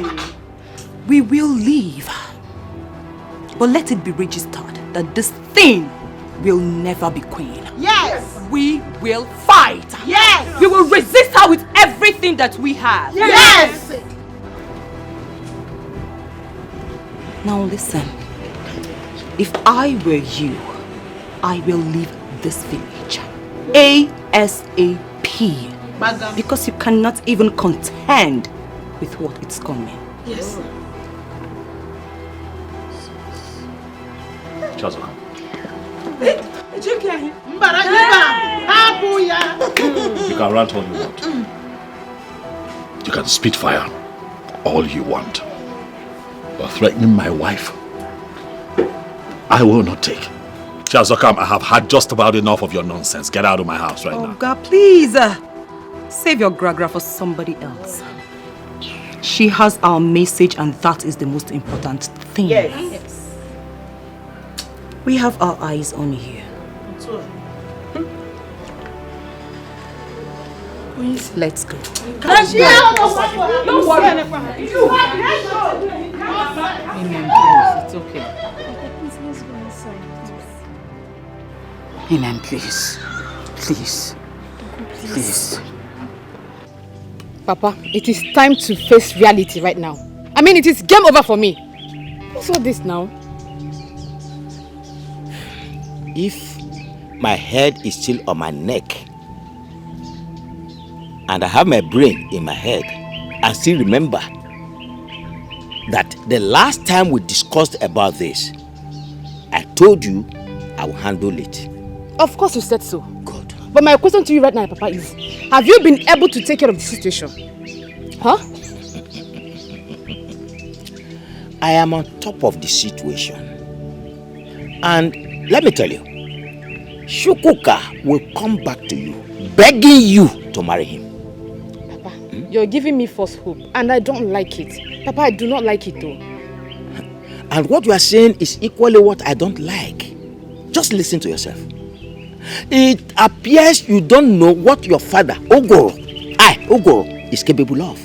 S5: We will leave. But let it be registered that this thing will never be queen.
S6: Yes.
S5: We will fight.
S6: Yes.
S5: We will resist her with everything that we have.
S6: Yes.
S5: Now listen. If I were you, I will leave this village ASAP. Because you cannot even contend with what is coming.
S6: Yes.
S4: Charles, you can rant all you want. You can spit fire all you want. But threatening my wife, I will not take. Charles, I have had just about enough of your nonsense. Get out of my house right now.
S5: Oh God, please. Save your gragra for somebody else. She has our message and that is the most important thing.
S6: Yes.
S5: We have our eyes on you. Let's go.
S6: Let's go.
S5: Don't worry.
S3: Amen, please. It's okay. Amen, please. Please. Please. Papa, it is time to face reality right now. I mean, it is game over for me. What's all this now?
S2: If my head is still on my neck and I have my brain in my head, I still remember that the last time we discussed about this, I told you I will handle it.
S3: Of course you said so. Good. But my question to you right now, Papa, is have you been able to take care of the situation? Huh?
S2: I am on top of the situation. And let me tell you, Shukuka will come back to you, begging you to marry him.
S3: Papa, you're giving me false hope, and I don't like it. Papa, I do not like it though.
S2: And what you are saying is equally what I don't like. Just listen to yourself. It appears you don't know what your father, Ogoro, is capable of.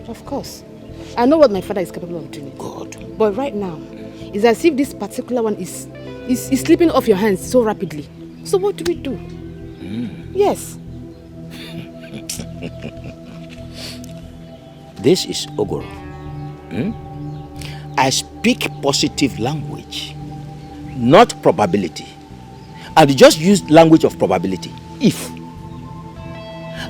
S3: Of course. I know what my father is capable of doing.
S2: Good.
S3: But right now, it's as if this particular one is slipping off your hands so rapidly. So what do we do? Yes.
S2: This is Ogoro. I speak positive language, not probability. And you just use language of probability. If.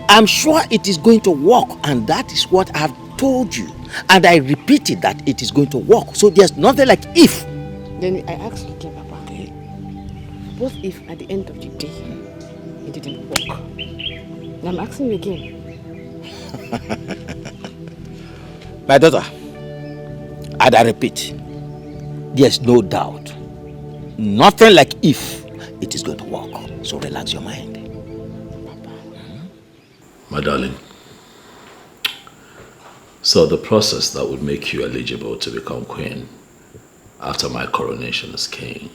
S2: I'm sure it is going to work, and that is what I have told you. And I repeated that it is going to work. So there's nothing like if.
S3: Then I ask you again, Papa. Okay. What if at the end of the day, it didn't work? And I'm asking you again.
S2: My daughter, and I repeat, there's no doubt. Nothing like if. it is going to work. So relax your mind.
S4: My darling, so the process that would make you eligible to become queen after my coronation as king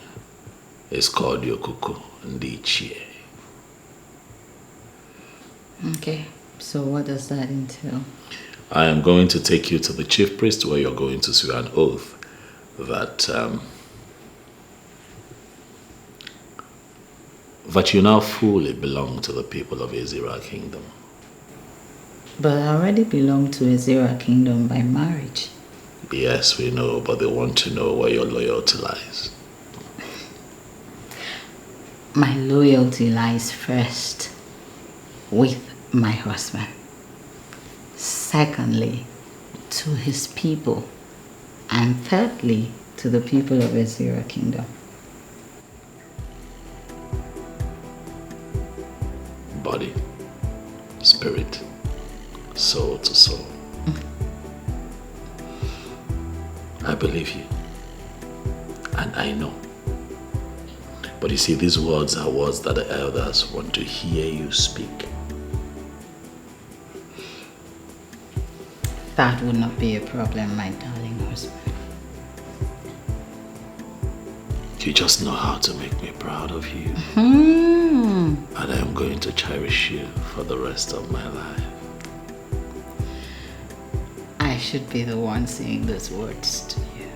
S4: is called Yokuku Ndichie.
S3: Okay, so what does that entail?
S4: I am going to take you to the chief priest where you're going to swear an oath that you now fully belong to the people of Ezira Kingdom.
S3: But I already belong to Ezira Kingdom by marriage.
S4: Yes, we know, but they want to know where your loyalty lies.
S3: My loyalty lies first with my husband. Secondly, to his people. And thirdly, to the people of Ezira Kingdom.
S4: Body, spirit, soul to soul. I believe you. And I know. But you see, these words are words that the elders want to hear you speak.
S3: That would not be a problem, my darling husband.
S4: You just know how to make me proud of you. And I am going to cherish you for the rest of my life.
S3: I should be the one saying those words to you.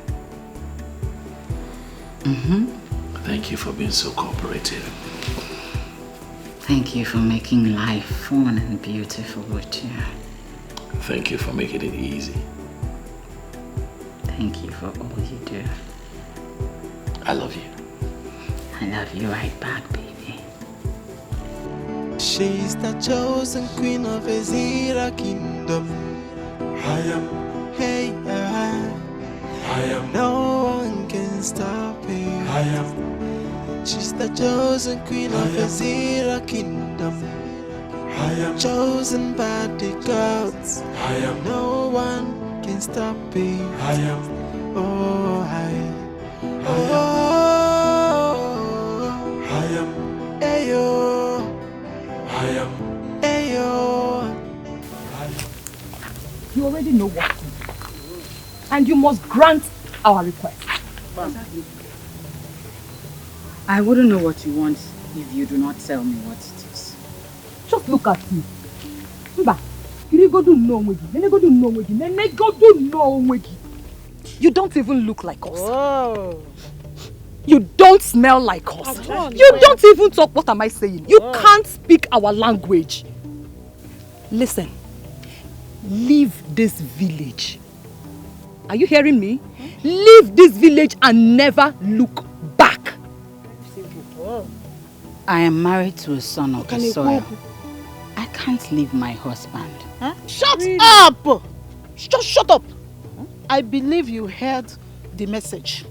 S4: Thank you for being so cooperative.
S3: Thank you for making life fun and beautiful with you.
S4: Thank you for making it easy.
S3: Thank you for all you do.
S4: I love you.
S3: I love you right back, baby.
S7: She's the chosen queen of Ezira Kingdom. I am, hey, I am. No one can stop me. I am. She's the chosen queen of Ezira Kingdom. I am chosen by the gods. I am. No one can stop me. I am. Oh, I am. Ayo. I am. Ayo.
S5: You already know what to do. And you must grant our request.
S3: I wouldn't know what you want if you do not tell me what it is.
S5: Just look at you. Mba, you don't even look like us.
S6: Whoa.
S5: You don't smell like us. You don't even talk. What am I saying? You can't speak our language. Listen, leave this village. Are you hearing me? Leave this village and never look back.
S3: I am married to a son of the soil. I can't leave my husband.
S6: Shut up! Just shut up! I believe you heard the message.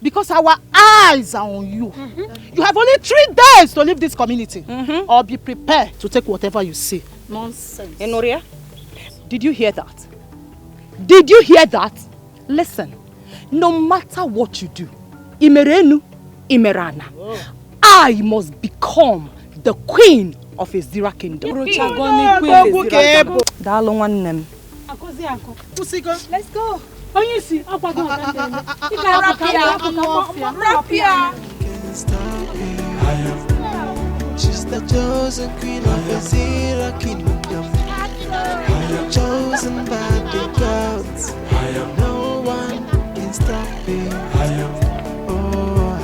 S6: Because our eyes are on you. You have only 3 days to leave this community. Or be prepared to take whatever you see.
S5: Nonsense. Enoria, did you hear that? Did you hear that? Listen, no matter what you do, Imerenu, Imerana, I must become the queen of Ezira Kingdom.
S6: Let's go.
S7: She's the chosen queen of Ezira Kingdom. I am chosen by the gods. I am. No one can stop me. I am. Oh, I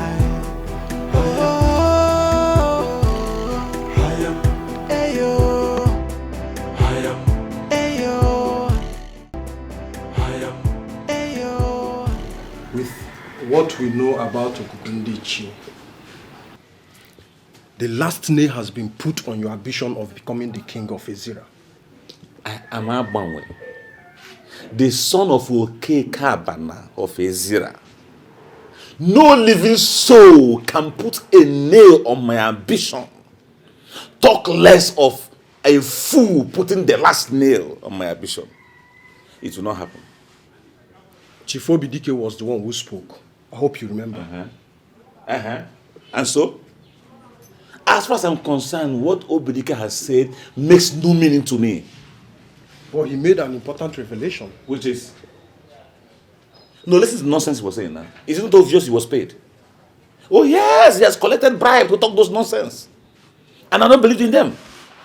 S7: am. Ayo. I am. Ayo. I am. Ayo.
S12: With what we know about Okukundichi, the last nail has been put on your ambition of becoming the king of Ezira.
S13: I am Abanwe, the son of Okekabana of Ezira. No living soul can put a nail on my ambition. Talk less of a fool putting the last nail on my ambition. It will not happen.
S12: Chief Dikeh was the one who spoke. I hope you remember.
S13: And so?
S11: As far as I'm concerned, what Obedike has said makes no meaning to me.
S12: But he made an important revelation.
S11: Which is? No, listen to the nonsense he was saying now. Is it not obvious he was paid? Oh yes, he has collected bribe to talk those nonsense. And I don't believe in them.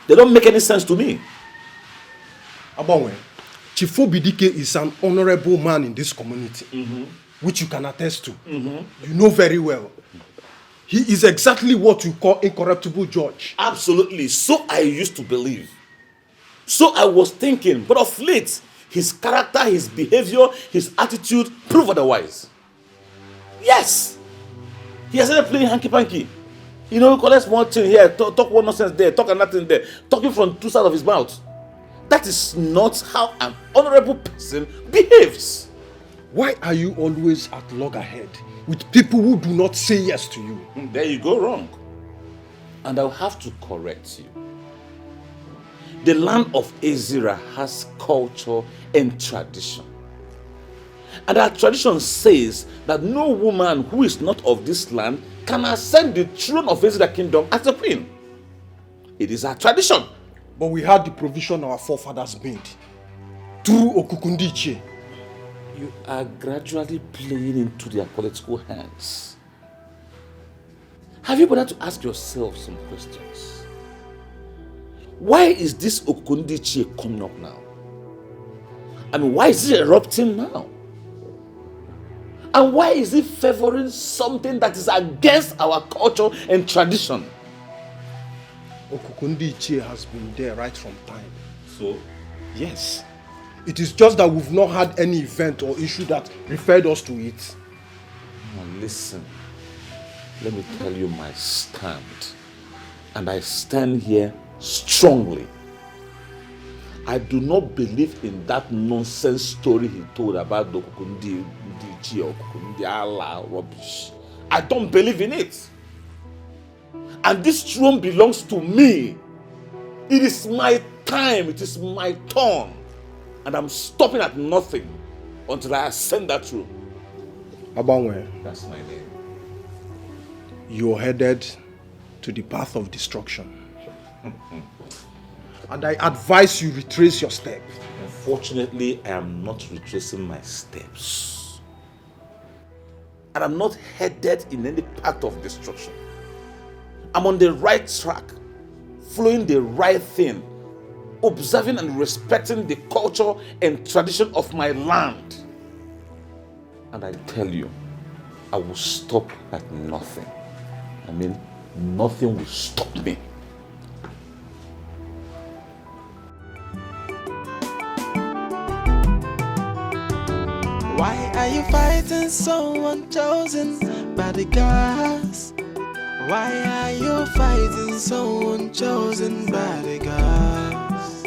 S11: They don't make any sense to me.
S12: Abonwe, Chief Obedike is an honorable man in this community, which you can attest to. You know very well. He is exactly what you call incorruptible judge.
S11: Absolutely. So I used to believe. So I was thinking, but of late, his character, his behavior, his attitude prove otherwise. Yes. He has started playing hanky-panky. You know, collect one thing here, talk one nonsense there, talk another thing there, talking from two sides of his mouth. That is not how an honorable person behaves.
S12: Why are you always at loggerhead with people who do not say yes to you?
S11: There you go wrong. And I'll have to correct you. The land of Ezira has culture and tradition. And our tradition says that no woman who is not of this land can ascend the throne of Ezira kingdom as a queen. It is our tradition.
S12: But we had the provision our forefathers made through Okukundiche.
S11: You are gradually playing into their political hands. Have you bothered to ask yourself some questions? Why is this Okukundiche coming up now? I mean, why is it erupting now? And why is it favoring something that is against our culture and tradition?
S12: Okukundiche has been there right from time.
S11: So?
S12: Yes. It is just that we've not had any event or issue that referred us to it.
S11: Now listen, let me tell you my stand. And I stand here strongly. I do not believe in that nonsense story he told about the Okukundiche or Okukundi Allah rubbish. I don't believe in it. And this throne belongs to me. It is my time. It is my turn. And I'm stopping at nothing until I ascend that throne.
S12: Abanwe.
S11: That's my name.
S12: You're headed to the path of destruction. And I advise you retrace your step.
S11: Unfortunately, I am not retracing my steps. And I'm not headed in any path of destruction. I'm on the right track, following the right thing, observing and respecting the culture and tradition of my land. And I tell you, I will stop at nothing. I mean, nothing will stop me.
S7: Why are you fighting someone chosen by the gods? Why are you fighting someone chosen by the gods?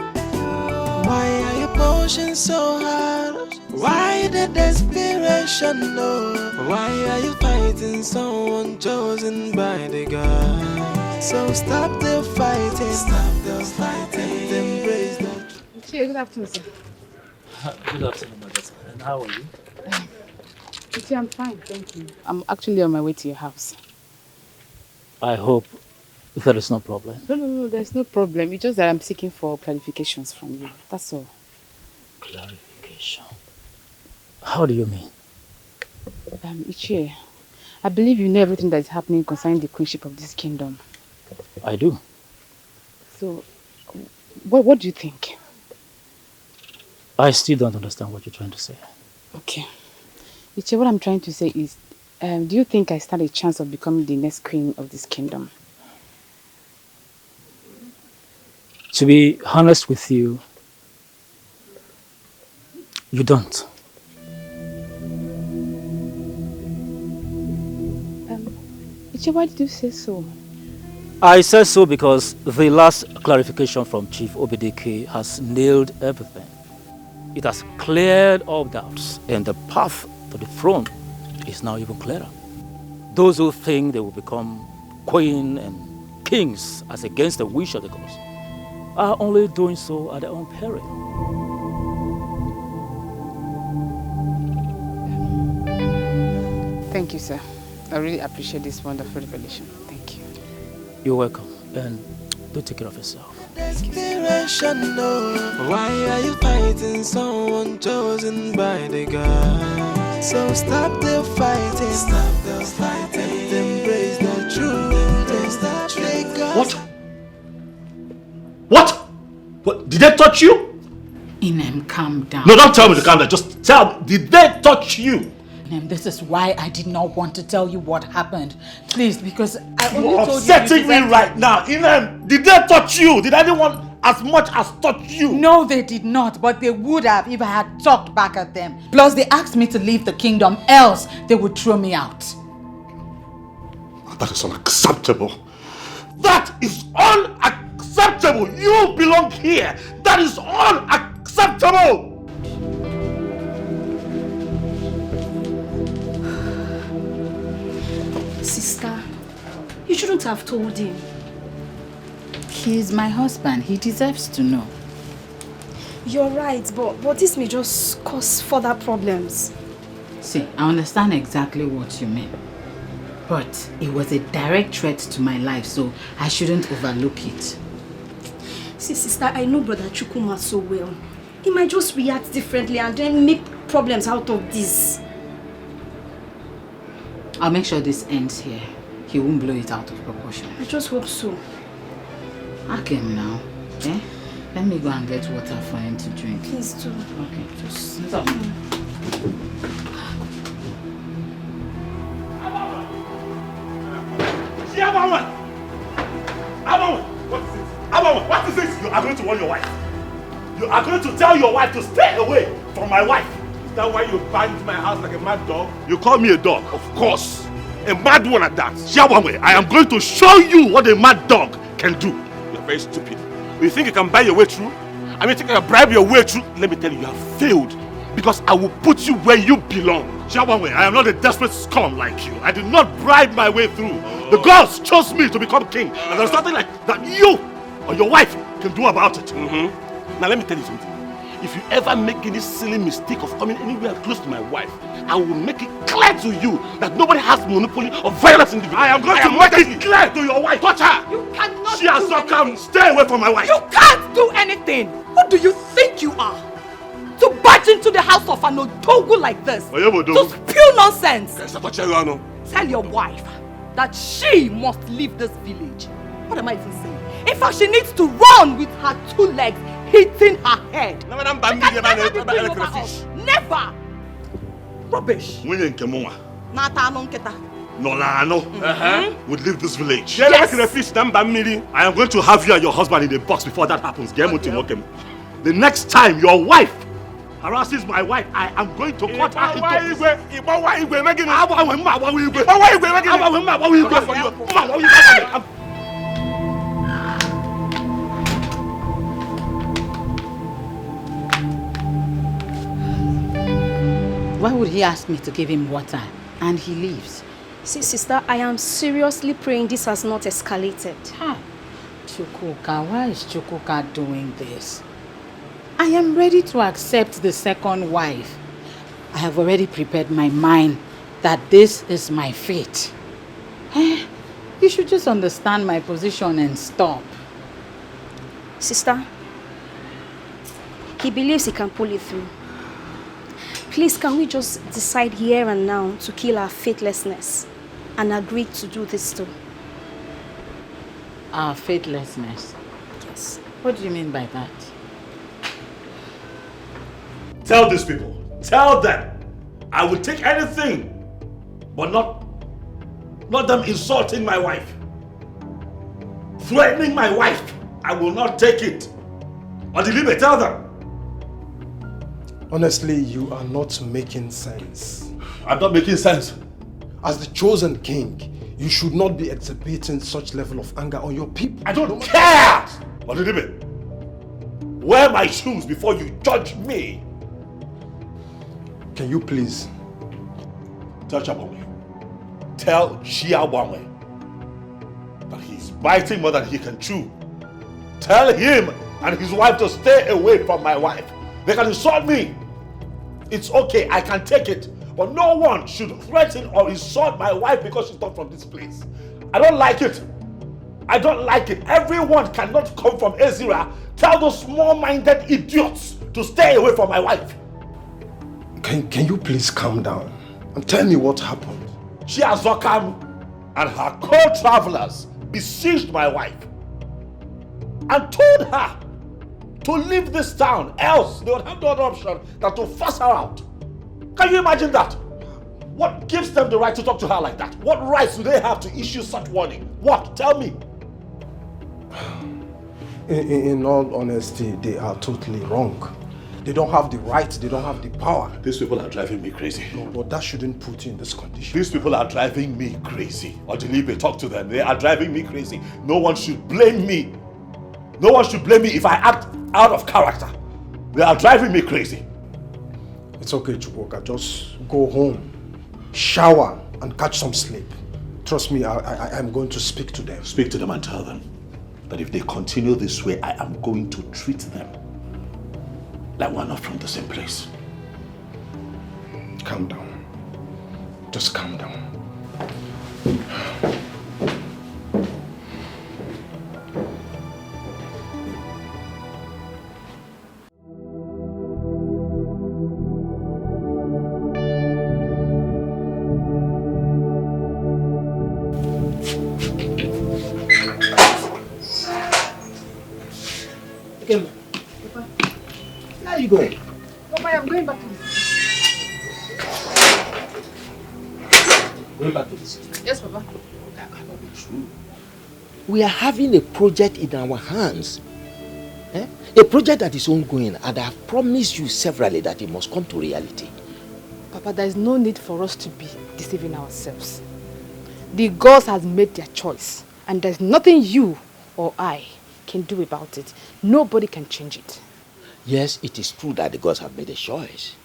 S7: Why are you pushing so hard? Why the desperation, no? Why are you fighting someone chosen by the gods? So stop the fighting, and embrace that.
S3: Good afternoon, sir.
S1: Good afternoon, my daughter. And how are you?
S3: I'm fine, thank you. I'm actually on my way to your house.
S1: I hope there is no problem.
S3: No, there's no problem. It's just that I'm seeking for clarifications from you. That's all.
S1: Clarification? How do you mean?
S3: Ichie, I believe you know everything that is happening concerning the queenship of this kingdom.
S1: I do.
S3: So, what do you think?
S1: I still don't understand what you're trying to say.
S3: Okay. Ichie, what I'm trying to say is, do you think I stand a chance of becoming the next queen of this kingdom?
S1: To be honest with you, you don't.
S3: Ichie, why did you say so?
S1: I said so because the last clarification from Chief Obedike has nailed everything. It has cleared all doubts, and the path to the throne is now even clearer. Those who think they will become queen and kings as against the wish of the gods are only doing so at their own peril.
S3: Thank you, sir. I really appreciate this wonderful revelation. Thank you.
S1: You're welcome. And do take care of yourself.
S7: Desperation, no. Why are you fighting someone chosen by the God? So stop the fighting. Stop the fighting. Embrace the truth. Embrace the truth.
S4: What? Did they touch you?
S16: Inem, calm down.
S4: No, don't tell me to calm down. Just tell me, did they touch you?
S16: Inem, this is why I did not want to tell you what happened. Please, because I only
S4: You're
S16: told you.
S4: upsetting me right now. Inem, did they touch you? Did anyone as much as touch you?
S16: No, they did not, but they would have if I had talked back at them. Plus, they asked me to leave the kingdom, else they would throw me out.
S4: That is unacceptable. That is unacceptable. You belong here. That is unacceptable.
S14: Sister, you shouldn't have told him.
S16: He's my husband. He deserves to know.
S14: You're right, but this may just cause further problems.
S16: See, I understand exactly what you mean. But it was a direct threat to my life, so I shouldn't overlook it.
S14: See, sister, I know Brother Chukwuma so well. He might just react differently and then make problems out of this.
S16: I'll make sure this ends here. He won't blow it out of proportion.
S14: I just hope so.
S16: Ask him now. Eh? Let me go and get water for him to drink.
S14: Please do.
S16: Okay, just stop.
S4: What is this? You are going to warn your wife. You are going to tell your wife to stay away from my wife. Is that why you bang into my house like a mad dog? You call me a dog, of course. A mad one at that. Shiawangwe, I am going to show you what a mad dog can do. You're very stupid. You think you can buy your way through? I mean, think you can bribe your way through? Let me tell you, you have failed. Because I will put you where you belong. Shiawangwe, I am not a desperate scum like you. I did not bribe my way through. The gods chose me to become king. And there's nothing like that you or your wife can do about it. Now let me tell you something. If you ever make any silly mistake of coming anywhere close to my wife, I will make it clear to you that nobody has monopoly of violence in the village. I am going to make it clear to your wife. Touch her!
S6: You cannot.
S4: She has not come. Stay away from my wife.
S6: You can't do anything. Who do you think you are? To barge into the house of an Odogu like this? To spew nonsense? Tell your wife that she must leave this village. What am I even saying? In fact, she needs to run with her 2 legs hitting her head. She can never be king over us. Never! Rubbish.
S4: Nolano would leave this village. Yes. I am going to have you and your husband in the box before that happens. The next time your wife harasses my wife, I am going to cut her into pieces.
S16: Why would he ask me to give him water and he leaves?
S14: See, sister, I am seriously praying this has not escalated.
S16: Chukwuka, why is Chukwuka doing this? I am ready to accept the second wife. I have already prepared my mind that this is my fate. You should just understand my position and stop.
S14: Sister, he believes he can pull it through. Please, can we just decide here and now to kill our faithlessness and agree to do this too?
S16: Our faithlessness?
S14: Yes.
S16: What do you mean by that?
S4: Tell these people, tell them, I will take anything, but not them insulting my wife, threatening my wife. I will not take it. Odilibe, tell them.
S12: Honestly, you are not making sense.
S4: I'm not making sense.
S12: As the chosen king, you should not be exhibiting such level of anger on your people.
S4: I don't care! Odilibe, wear my shoes before you judge me.
S12: Can you please?
S4: Tell Chabonwe. Tell Shiawangwe that he's biting more than he can chew. Tell him and his wife to stay away from my wife. They can insult me. It's okay, I can take it. But no one should threaten or insult my wife because she's not from this place. I don't like it. I don't like it. Everyone cannot come from Ezira. Tell those small-minded idiots to stay away from my wife.
S12: Can you please calm down and tell me what happened?
S4: Chiazokam and her co-travelers besieged my wife and told her to leave this town, else they would have no other option than to force her out. Can you imagine that? What gives them the right to talk to her like that? What rights do they have to issue such warning? What? Tell me.
S12: In all honesty, they are totally wrong. They don't have the right, they don't have the power.
S4: These people are driving me crazy.
S12: No, but that shouldn't put you in this condition.
S4: These people are driving me crazy. Odilibe, talk to them. They are driving me crazy. No one should blame me. No one should blame me if I act out of character. They are driving me crazy.
S12: It's okay, Chukwuka. Just go home, shower, and catch some sleep. Trust me, I'm going to speak to them.
S4: Speak to them and tell them that if they continue this way, I am going to treat them like we're not from the same place.
S12: Calm down. Just calm down.
S2: Where are you going?
S9: Papa, I'm going back to the city.
S2: Going back to the city?
S9: Yes, Papa.
S2: That cannot be true. We are having a project in our hands. A project that is ongoing, and I have promised you severally that it must come to reality.
S9: Papa, there is no need for us to be deceiving ourselves. The gods have made their choice, and there's nothing you or I can do about it. Nobody can change it.
S2: Yes, it is true that the gods have made a choice.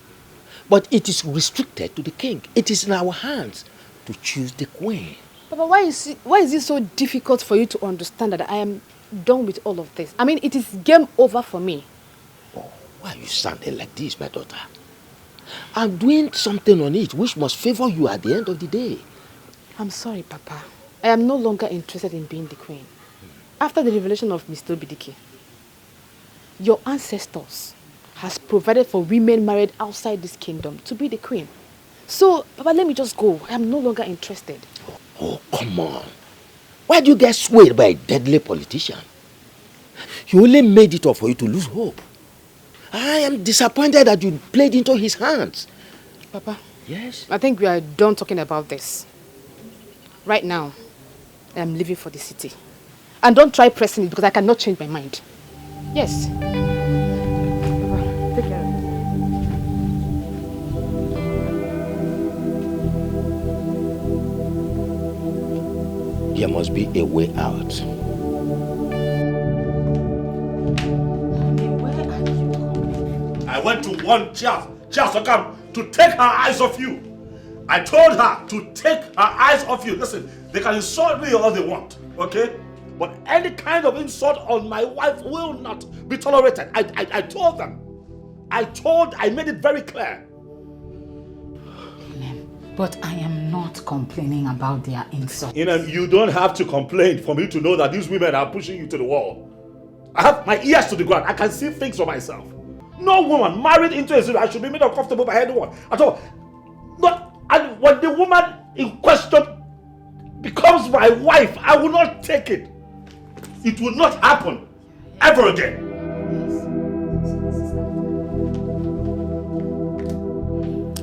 S2: But it is restricted to the king. It is in our hands to choose the queen.
S9: Papa, why is it so difficult for you to understand that I am done with all of this? I mean, it is game over for me.
S2: Oh, why are you sounding like this, my daughter? I'm doing something on it which must favor you at the end of the day.
S9: I'm sorry, Papa. I am no longer interested in being the queen. After the revelation of Mr. Dikeh, your ancestors has provided for women married outside this kingdom to be the queen. So, Papa, let me just go. I am no longer interested.
S2: Oh, come on. Why do you get swayed by a deadly politician? He only made it up for you to lose hope. I am disappointed that you played into his hands.
S9: Papa.
S2: Yes?
S9: I think we are done talking about this. Right now, I am leaving for the city. And don't try pressing it because I cannot change my mind. Yes. Papa, take care of it.
S2: There must be a way out.
S4: I went to warn Chiazokam to take her eyes off you. I told her to take her eyes off you. Listen, they can insult me all they want, okay? But any kind of insult on my wife will not be tolerated. I told them. I made it very clear.
S16: But I am not complaining about their insults.
S4: You don't have to complain for me to know that these women are pushing you to the wall. I have my ears to the ground. I can see things for myself. No woman married into a zero should be made uncomfortable by anyone at all. And when the woman in question becomes my wife, I will not take it. It will not happen ever again.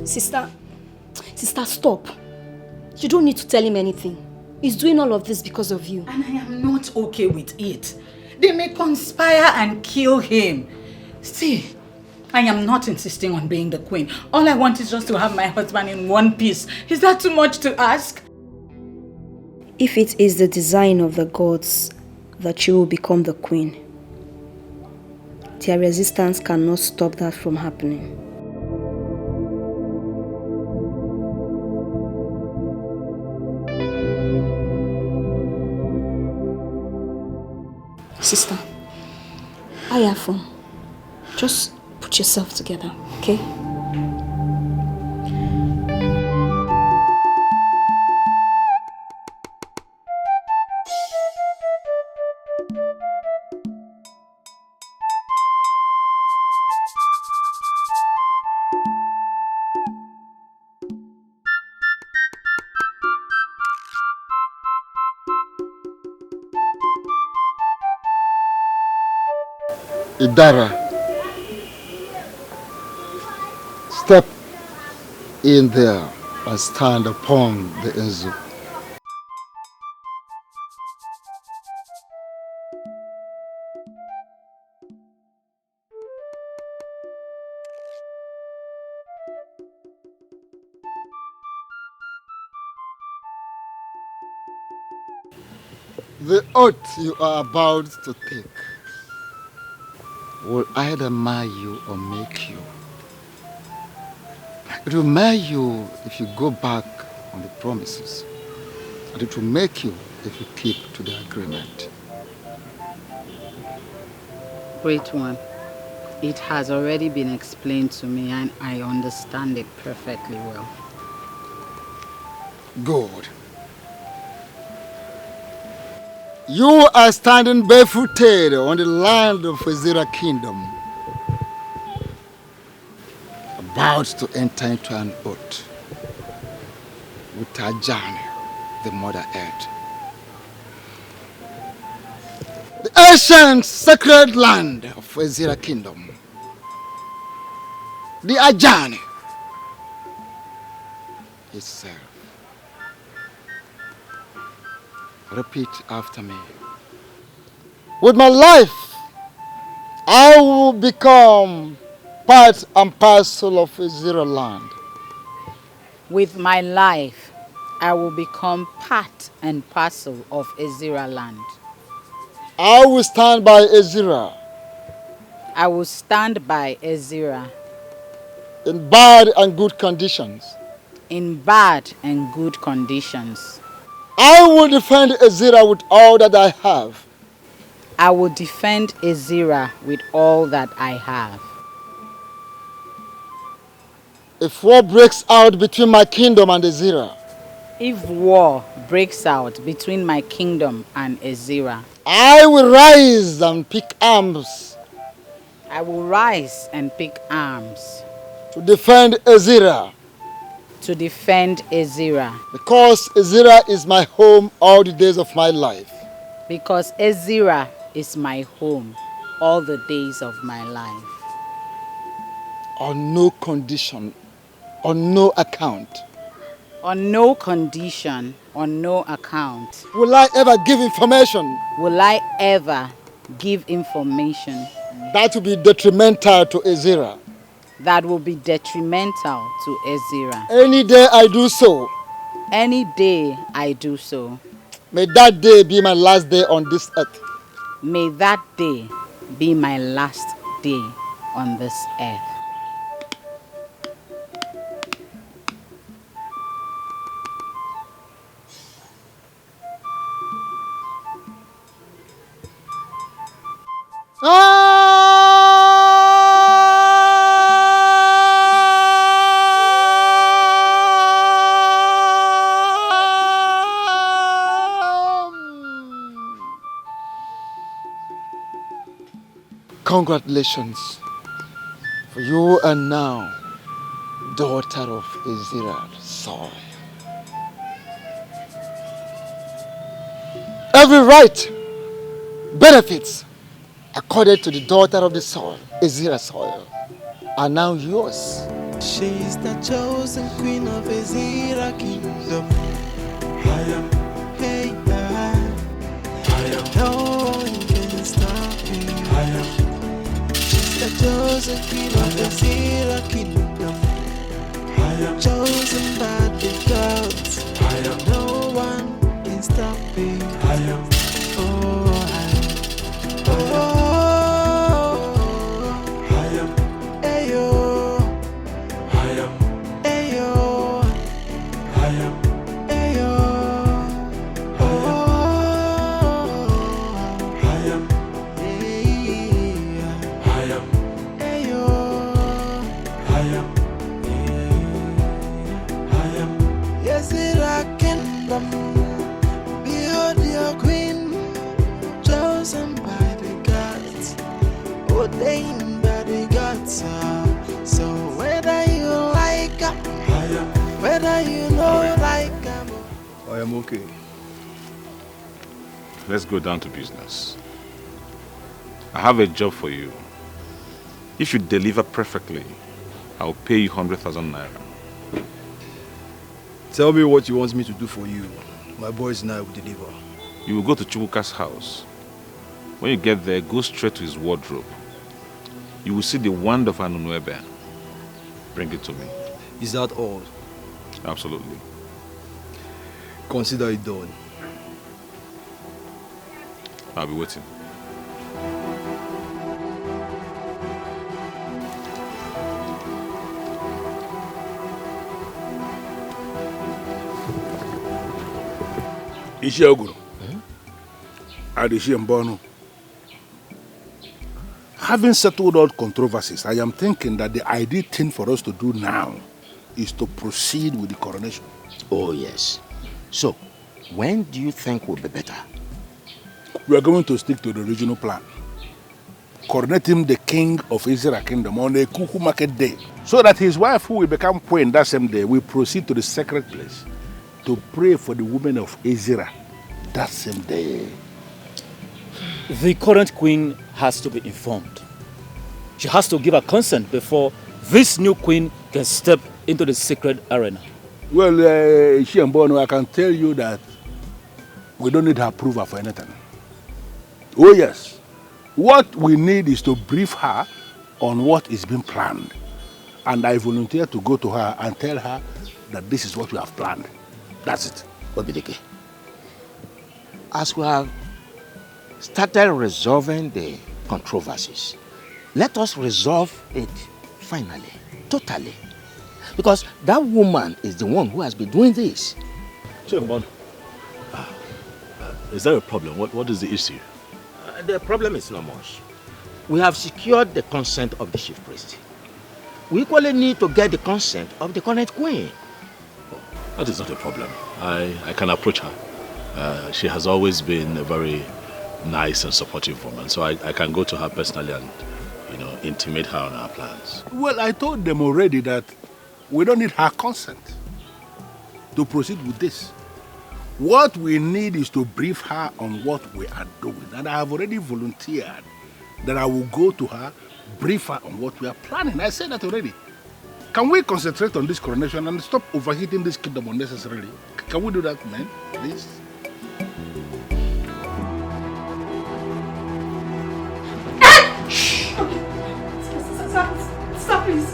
S14: Sister, stop. You don't need to tell him anything. He's doing all of this because of you.
S16: And I am not okay with it. They may conspire and kill him. See, I am not insisting on being the queen. All I want is just to have my husband in one piece. Is that too much to ask?
S14: If it is the design of the gods that you will become the queen, their resistance cannot stop that from happening. Sister, Ayafo, just put yourself together, okay?
S17: Idara, step in there and stand upon the Enzu. The oath you are about to take will either mar you or make you. It will mar you if you go back on the promises, and it will make you if you keep to the agreement.
S16: Great one. It has already been explained to me and I understand it perfectly well.
S17: Good. You are standing barefooted on the land of Ezira Kingdom, about to enter into an oath with Ajani, the Mother Earth. The ancient sacred land of Ezira Kingdom, the Ajani itself. Repeat after me. With my life, I will become part and parcel of Ezira land.
S16: With my life, I will become part and parcel of Ezira land.
S17: I will stand by Ezira.
S16: I will stand by Ezira.
S17: In bad and good conditions.
S16: In bad and good conditions.
S17: I will defend Ezira with all that I have.
S16: I will defend Ezira with all that I have.
S17: If war breaks out between my kingdom and Ezira.
S16: If war breaks out between my kingdom and Ezira.
S17: I will rise and pick arms.
S16: I will rise and pick arms.
S17: To defend Ezira.
S16: To defend Ezira.
S17: Because Ezira is my home all the days of my life.
S16: Because Ezira is my home all the days of my life.
S17: On no condition, on no account.
S16: On no condition, on no account.
S17: Will I ever give information?
S16: Will I ever give information?
S17: That will be detrimental to Ezira.
S16: That will be detrimental to Ezira.
S17: Any day I do so.
S16: Any day I do so.
S17: May that day be my last day on this earth.
S16: May that day be my last day on this earth.
S17: Congratulations, for you are now daughter of Ezira's soil. Every right, benefits, accorded to the daughter of the soil, Ezira's soil, are now yours.
S7: She is the chosen queen of Ezira Kingdom. I am, hey, I am, no one can stop me. I am. The chosen queen of the Ezira Kingdom. I am chosen by the gods. I am no one can stop me. I am. Oh, I am. Oh, I am. Ayo. I am. Ayo. I am. Ayo. Oh, I am. Behold your queen, chosen by the gods, ordained by the gods. So whether you like her, whether you know like her,
S15: I am okay.
S13: Let's go down to business. I have a job for you If you deliver perfectly, I'll pay you 100,000 naira.
S12: Tell me what you want me to do for you. My boys and I will deliver.
S13: You will go to Chukwuka's house. When you get there, go straight to his wardrobe. You will see the wand of Anunuebe. Bring it to me.
S12: Is that all?
S13: Absolutely.
S12: Consider it done.
S13: I'll be waiting.
S15: Ishi Oguru. Adishi Mbono. Having settled all controversies, I am thinking that the ideal thing for us to do now is to proceed with the coronation.
S2: Oh, yes. So, when do you think will be better?
S15: We are going to stick to the original plan. Coronate him the king of Israel kingdom on a Kuku market day, so that his wife, who will become queen that same day, will proceed to the sacred place to pray for the women of Israel that same day.
S1: The current queen has to be informed. She has to give her consent before this new queen can step into the sacred arena.
S15: Well, Shiambono, I can tell you that we don't need her approval for anything. Oh yes, what we need is to brief her on what is being planned. And I volunteer to go to her and tell her that this is what we have planned. That's it.
S2: Obidike, as we have started resolving the controversies, let us resolve it finally, totally. Because that woman is the one who has been doing this.
S4: Chimbon, is there a problem? What is the issue?
S2: The problem is not much. We have secured the consent of the chief priest. We equally need to get the consent of the current queen.
S4: That is not a problem. I can approach her. She has always been a very nice and supportive woman, so I can go to her personally and, intimate her on our plans.
S15: Well, I told them already that we don't need her consent to proceed with this. What we need is to brief her on what we are doing. And I have already volunteered that I will go to her, brief her on what we are planning. I said that already. Can we concentrate on this coronation and stop overheating this kingdom unnecessarily? Can we do that, man? Please?
S5: Stop, please.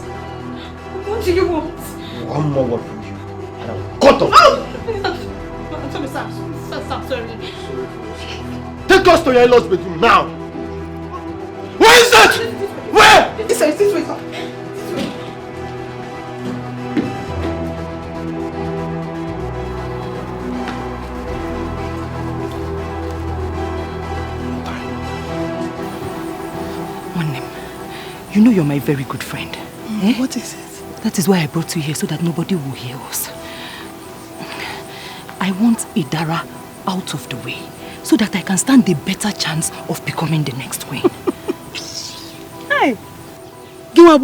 S5: What do you want?
S12: One more word from you, and I will cut off.
S5: Stop, sorry.
S12: Take us to your in-laws bedroom now. Where is that? Where?
S5: This way.
S18: You know you're my very good friend.
S5: What is it?
S18: That is why I brought you here, so that nobody will hear us. I want Idara out of the way, so that I can stand a better chance of becoming the next queen.
S6: Hey! You're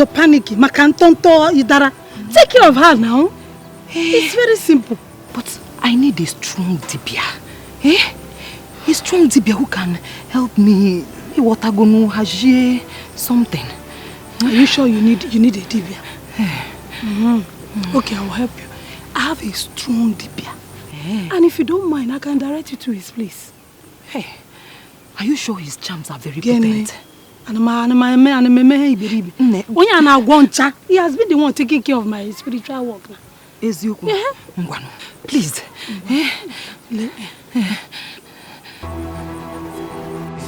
S6: panicking. Makantonto Idara. Take care of her now. It's very simple.
S18: But I need a strong dibia. A strong dibia who can help me. Something.
S6: Are you sure you need a dibia? Okay, I will help you. I have a strong dibia. And if you don't mind, I can direct you to his place.
S18: Hey, are you sure his charms are very potent?
S6: He has been the one taking care of my spiritual work now.
S18: Please.
S12: Is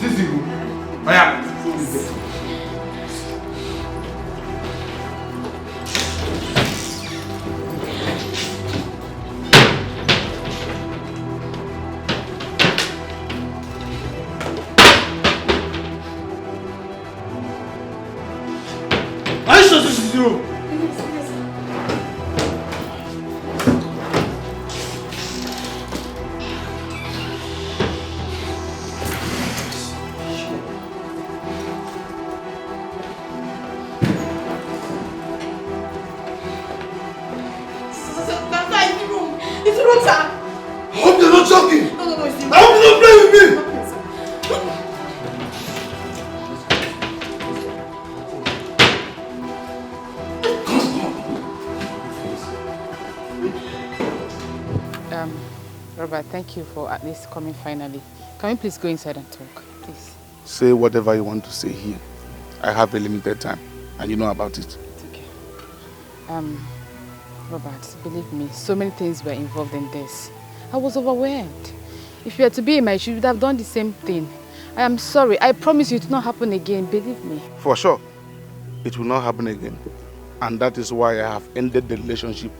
S12: this you? I am.
S5: Are you sure this is you?
S3: Robert, thank you for at least coming finally. Can we please go inside and talk, please?
S8: Say whatever you want to say here. I have a limited time, and you know about it.
S3: It's okay. Robert, believe me, so many things were involved in this. I was overwhelmed. If you were to be in my shoes, you would have done the same thing. I am sorry. I promise you it will not happen again. Believe me.
S8: For sure, it will not happen again. And that is why I have ended the relationship.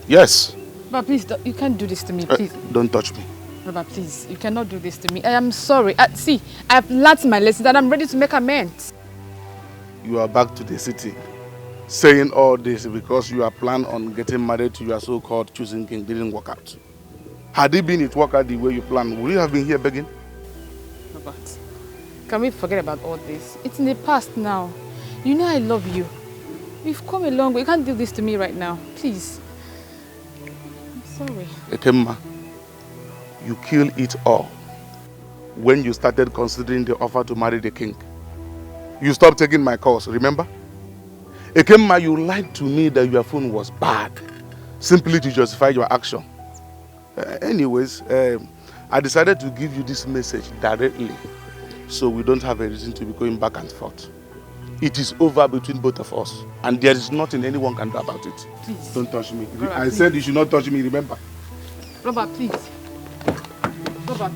S8: Yes.
S3: But please, you can't do this to me, please.
S8: Don't touch me.
S3: Robert, please, you cannot do this to me. I am sorry. See, I have learnt my lesson and I'm ready to make amends.
S8: You are back to the city, saying all this because you are planning on getting married to your so-called choosing king didn't work out. Had it been it worked out the way you planned, would you have been here begging?
S3: Robert, can we forget about all this? It's in the past now. You know I love you. We've come a long way. You can't do this to me right now. Please. I'm sorry.
S8: Ekemma, you killed it all when you started considering the offer to marry the king. You stopped taking my calls, remember? Ekemma, you lied to me that your phone was bad, simply to justify your action. Anyways, I decided to give you this message directly, so we don't have a reason to be going back and forth. It is over between both of us, and there is nothing anyone can do about it.
S3: Please.
S8: Don't touch me.
S3: Robert,
S8: I
S3: please.
S8: said you should not touch me, remember?
S3: Robert, please. Robert.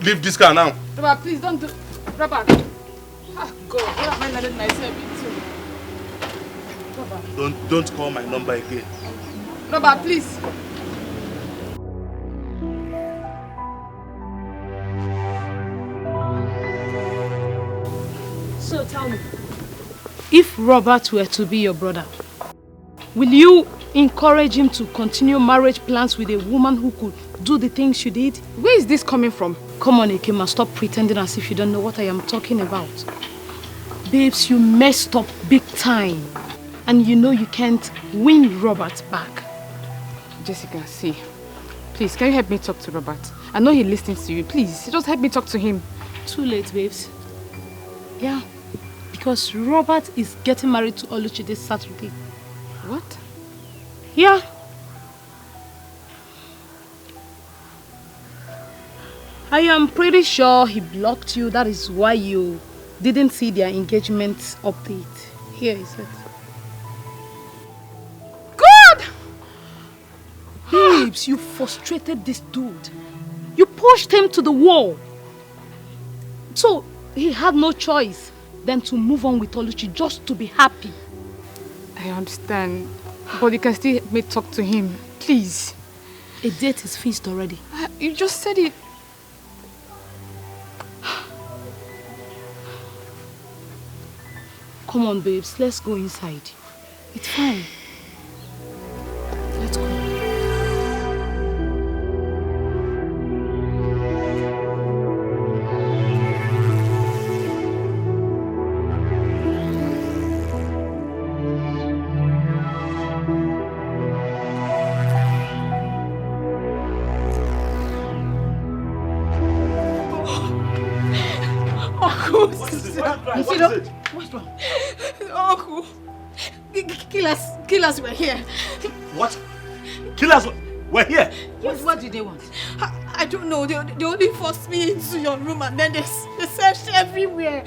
S8: Leave this car now.
S3: Robert, please don't do... Robert. Ah, God, what have I landed myself into? Robert.
S8: Don't call my number again.
S3: Robert, please.
S19: So tell me, if Robert were to be your brother, will you encourage him to continue marriage plans with a woman who could do the things you did?
S3: Where is this coming from?
S19: Come on, Ekema, stop pretending as if you don't know what I am talking about. Babes, you messed up big time. And you know you can't win Robert back.
S3: Jessica, see. Please, can you help me talk to Robert? I know he listens to you. Please, just help me talk to him.
S19: Too late, babes. Yeah, because Robert is getting married to Oluchi this Saturday.
S3: What?
S19: Yeah. I am pretty sure he blocked you. That is why you didn't see their engagement update. Here is it.
S3: God!
S19: Babes, you frustrated this dude. You pushed him to the wall. So he had no choice than to move on with Oluchi just to be happy.
S3: I understand, but you can still help me talk to him, please.
S19: A date is fixed already.
S3: You just said it.
S19: Come on, babes, let's go inside. It's fine. Let's go.
S18: What's wrong? Uncle, killers were here.
S15: What? Killers were here?
S18: Yes. What did they want? I don't know. They only forced me into your room and then they searched everywhere.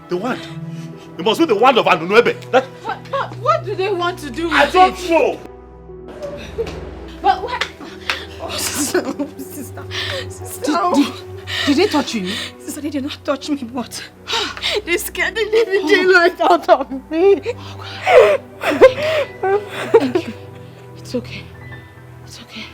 S15: The wand? It must be the wand of Anunuebe.
S18: What do they want to do with
S15: I don't know.
S18: But what? Oh, sister. Did they touch you? Sister, they did not touch me, but they scared the living daylight out of me.
S19: Thank you. It's okay. It's okay.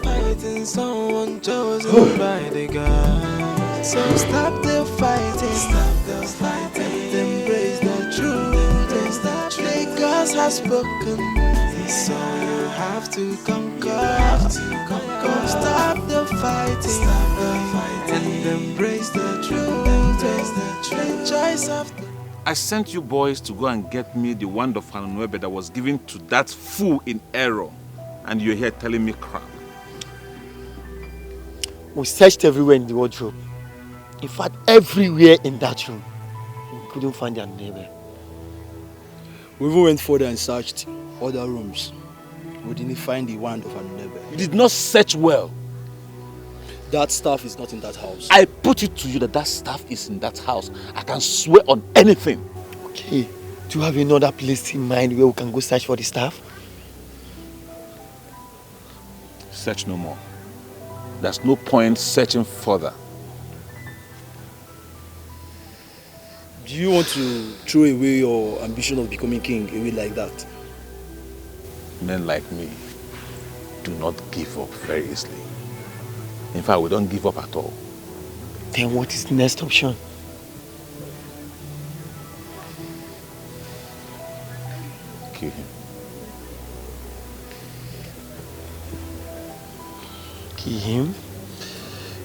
S7: Fighting someone chosen by the God. So stop the fighting. Stop the fighting. Embrace the truth. The gods have spoken. So you have to conquer. Stop the fighting. Stop the fighting. And embrace the truth. The choice of the...
S11: I sent you boys to go and get me the wand of Anunuebe that was given to that fool in error. And you're here telling me crap.
S17: We searched everywhere in the wardrobe. In fact, everywhere in that room. We couldn't find their neighbor.
S20: We even went further and searched other rooms. We didn't find the wand of Anunebe.
S11: You did not search well.
S20: That stuff is not in that house.
S11: I put it to you that that stuff is in that house. I can swear on anything.
S17: Okay. Do you have another place in mind where we can go search for the stuff?
S11: Search no more. There's no point searching further.
S20: Do you want to throw away your ambition of becoming king away like that?
S11: Men like me do not give up very easily. In fact, we don't give up at all.
S17: Then what is the next option?
S11: Kill him.
S17: Kill him?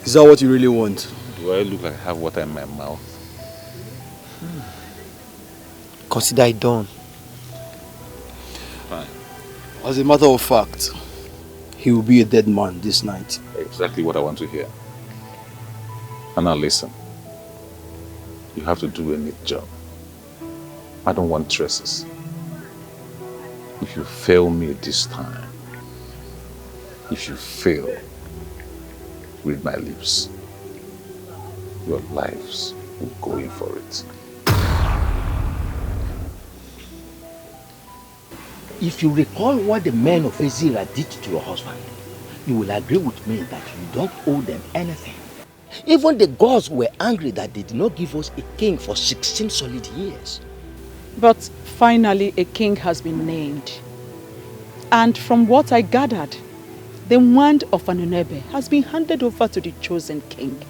S20: Is that what you really want?
S11: Do I look like I have water in my mouth?
S17: Consider it done.
S11: Fine.
S20: As a matter of fact, he will be a dead man this night.
S11: Exactly what I want to hear. And now listen. You have to do a neat job. I don't want traces. If you fail me this time, if you fail, read my lips. Your lives will go in for it.
S2: If you recall what the men of Ezira did to your husband, you will agree with me that you don't owe them anything. Even the gods were angry that they did not give us a king for 16 solid years.
S6: But finally a king has been named. And from what I gathered, the wand of Anunebe has been handed over to the chosen king.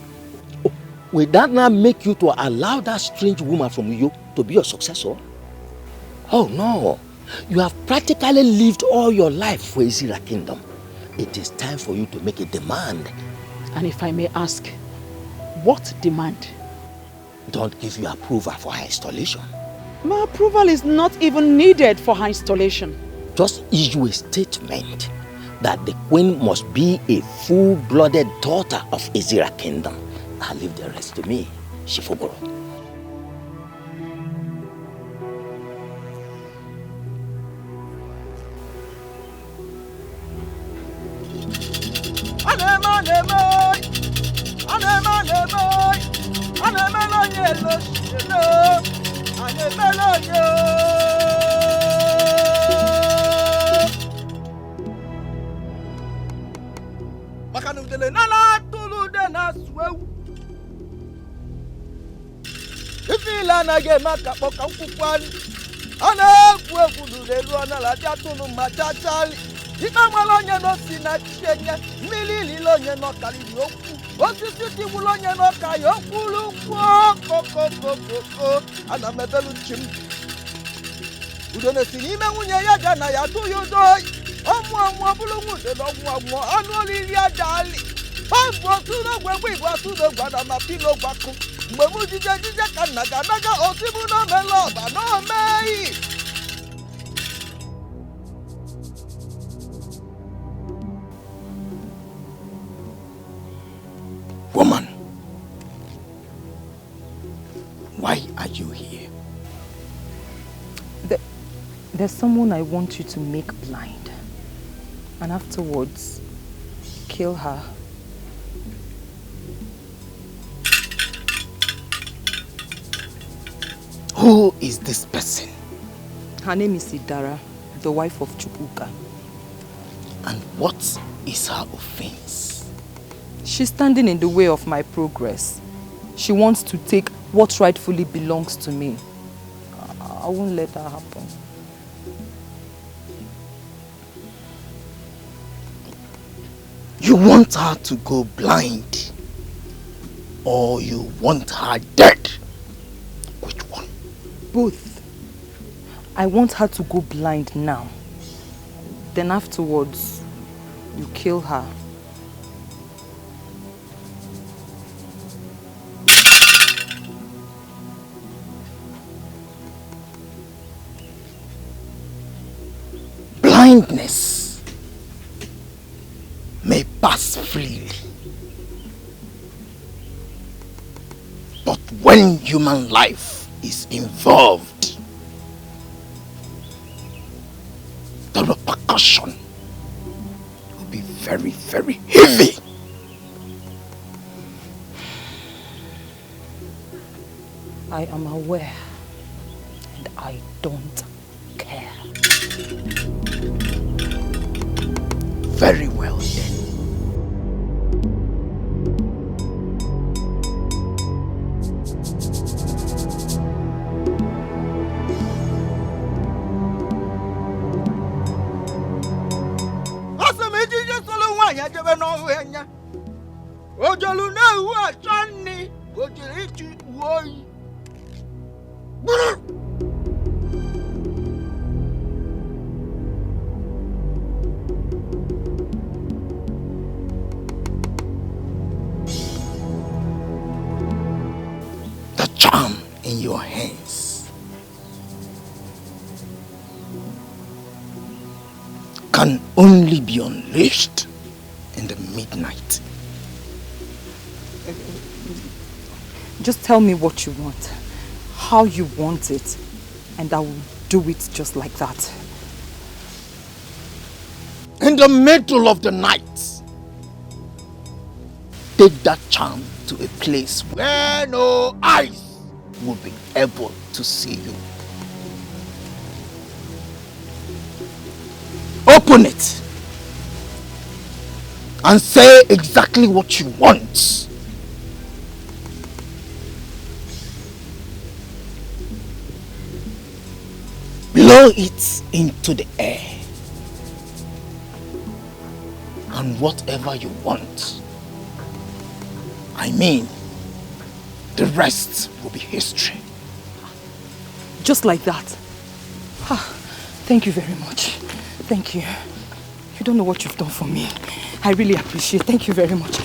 S2: Oh, will that now make you to allow that strange woman from Uyo to be your successor? Oh no. You have practically lived all your life for Ezira Kingdom. It is time for you to make a demand.
S6: And if I may ask, what demand?
S2: Don't give your approval for her installation.
S6: My approval is not even needed for her installation.
S2: Just issue a statement that the queen must be a full-blooded daughter of Ezira Kingdom. I'll leave the rest to me, Shifogoro. Woman, why are you here?
S5: There's someone I want you to make blind. And afterwards, kill her.
S17: Who is this person?
S5: Her name is Idara, the wife of Chukwuka.
S17: And what is her offense?
S5: She's standing in the way of my progress. She wants to take what rightfully belongs to me. I won't let that happen.
S17: You want her to go blind? Or you want her dead? Which one?
S5: Both. I want her to go blind now. Then afterwards, you kill her.
S17: Blindness may pass freely, But when human life is involved, the repercussion will be very, very heavy.
S21: I am aware, and I don't care.
S17: Very well then. The charm in your hands can only be unleashed in the midnight.
S5: Just tell me what you want, how you want it, and I will do it just like that.
S17: In the middle of the night, take that charm to a place where no eyes will be able to see you. Open it and say exactly what you want. Blow it into the air, and whatever you want, I mean, the rest will be history.
S5: Just like that. Thank you very much. Thank you. You don't know what you've done for me. I really appreciate it. Thank you very much.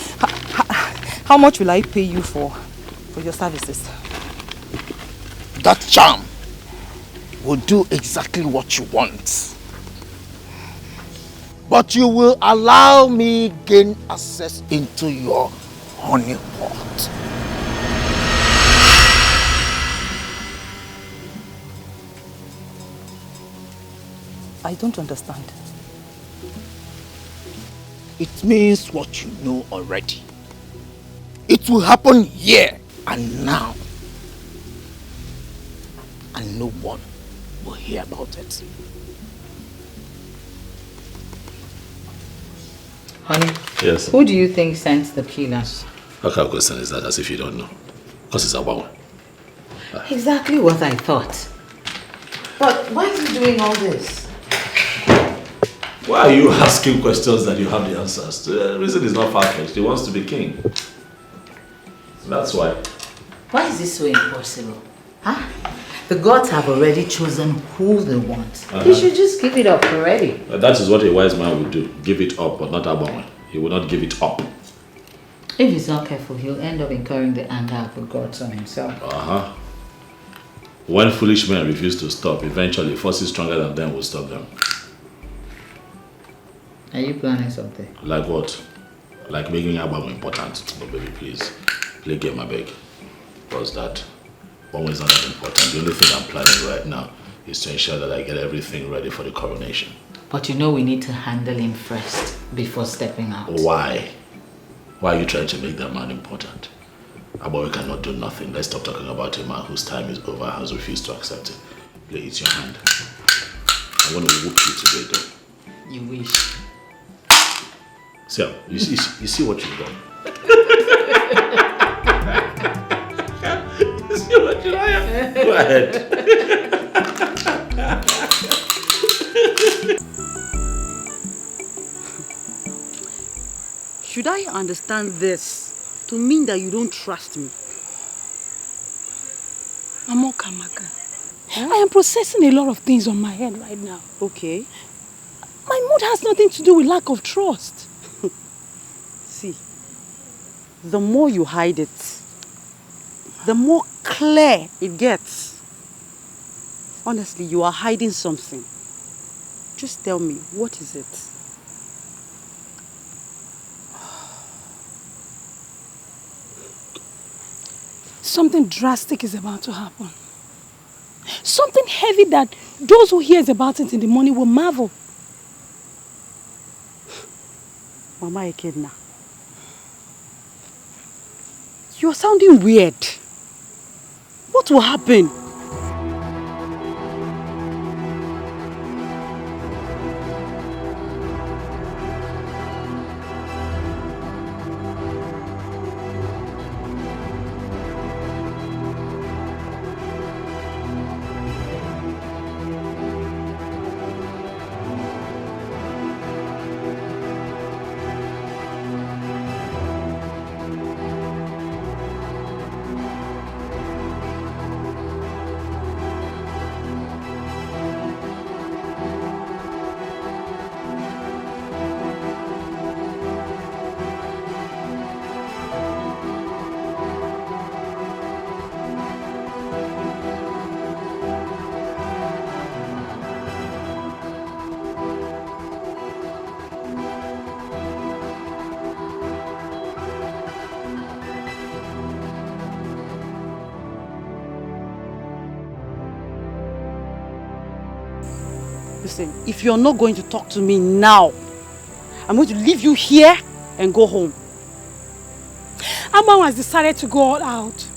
S5: How much will I pay you for your services?
S17: That charm will do exactly what you want. But you will allow me gain access into your honey pot.
S5: I don't understand.
S17: It means what you know already. It will happen here and now. And no one will hear about it.
S16: Honey?
S11: Yes.
S16: Who do you think sent the killers?
S11: How kind of question is that, as if you don't know? Because it's a woman.
S16: Exactly what I thought. But why is he doing all this?
S11: Why are you asking questions that you have the answers to? The reason is not far-fetched. He wants to be king. That's why.
S16: Why is this so impossible? Huh? The gods have already chosen who they want. He should just give it up already.
S11: That is what a wise man would do. Give it up, but not a woman. He will not give it up.
S16: If he's not careful, he'll end up incurring the anger of the gods on himself.
S11: When foolish men refuse to stop, eventually forces stronger than them will stop them.
S16: Are you planning something?
S11: Like what? Like making Abba important. Oh baby, please. Play game, I beg. What's that? One is not that important. The only thing I'm planning right now is to ensure that I get everything ready for the coronation.
S16: But you know we need to handle him first before stepping out.
S11: Why? Why are you trying to make that man important? Abba cannot do nothing. Let's stop talking about a man whose time is over, has refused to accept it. Play, it's your hand. I'm going to whoop you today though.
S16: You wish.
S11: See, you see what you've done. You see what you've done? Go ahead.
S22: Should I understand this to mean that you don't trust me?
S19: Amokamaka, I am processing a lot of things on my head right now.
S22: Okay.
S19: My mood has nothing to do with lack of trust.
S22: See, the more you hide it, the more clear it gets. Honestly, you are hiding something. Just tell me, what is it?
S19: Something drastic is about to happen. Something heavy that those who hears about it in the morning will marvel.
S22: Mama Ekedna, you're sounding weird. What will happen? Listen, if you're not going to talk to me now, I'm going to leave you here and go home.
S19: Amman has decided to go all out.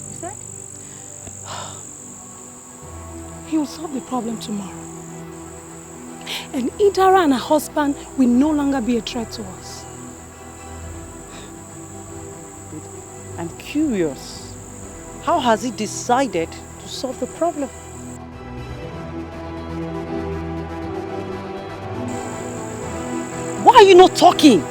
S22: You said?
S19: He will solve the problem tomorrow. And Idara and her husband will no longer be a threat to us.
S22: I'm curious. How has he decided to solve the problem? Why are you not talking?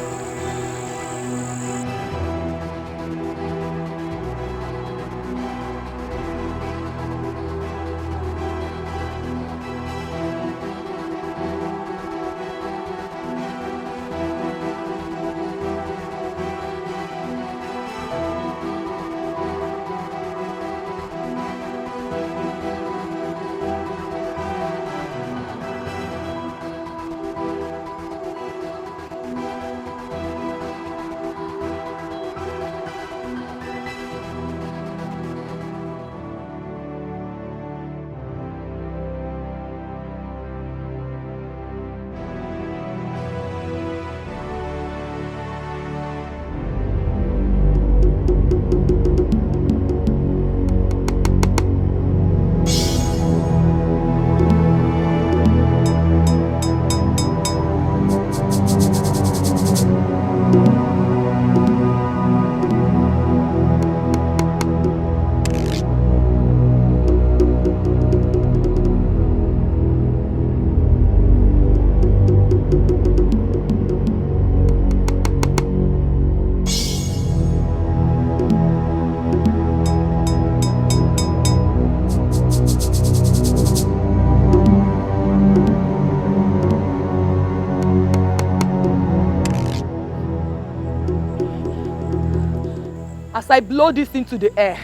S9: As I blow this into the air,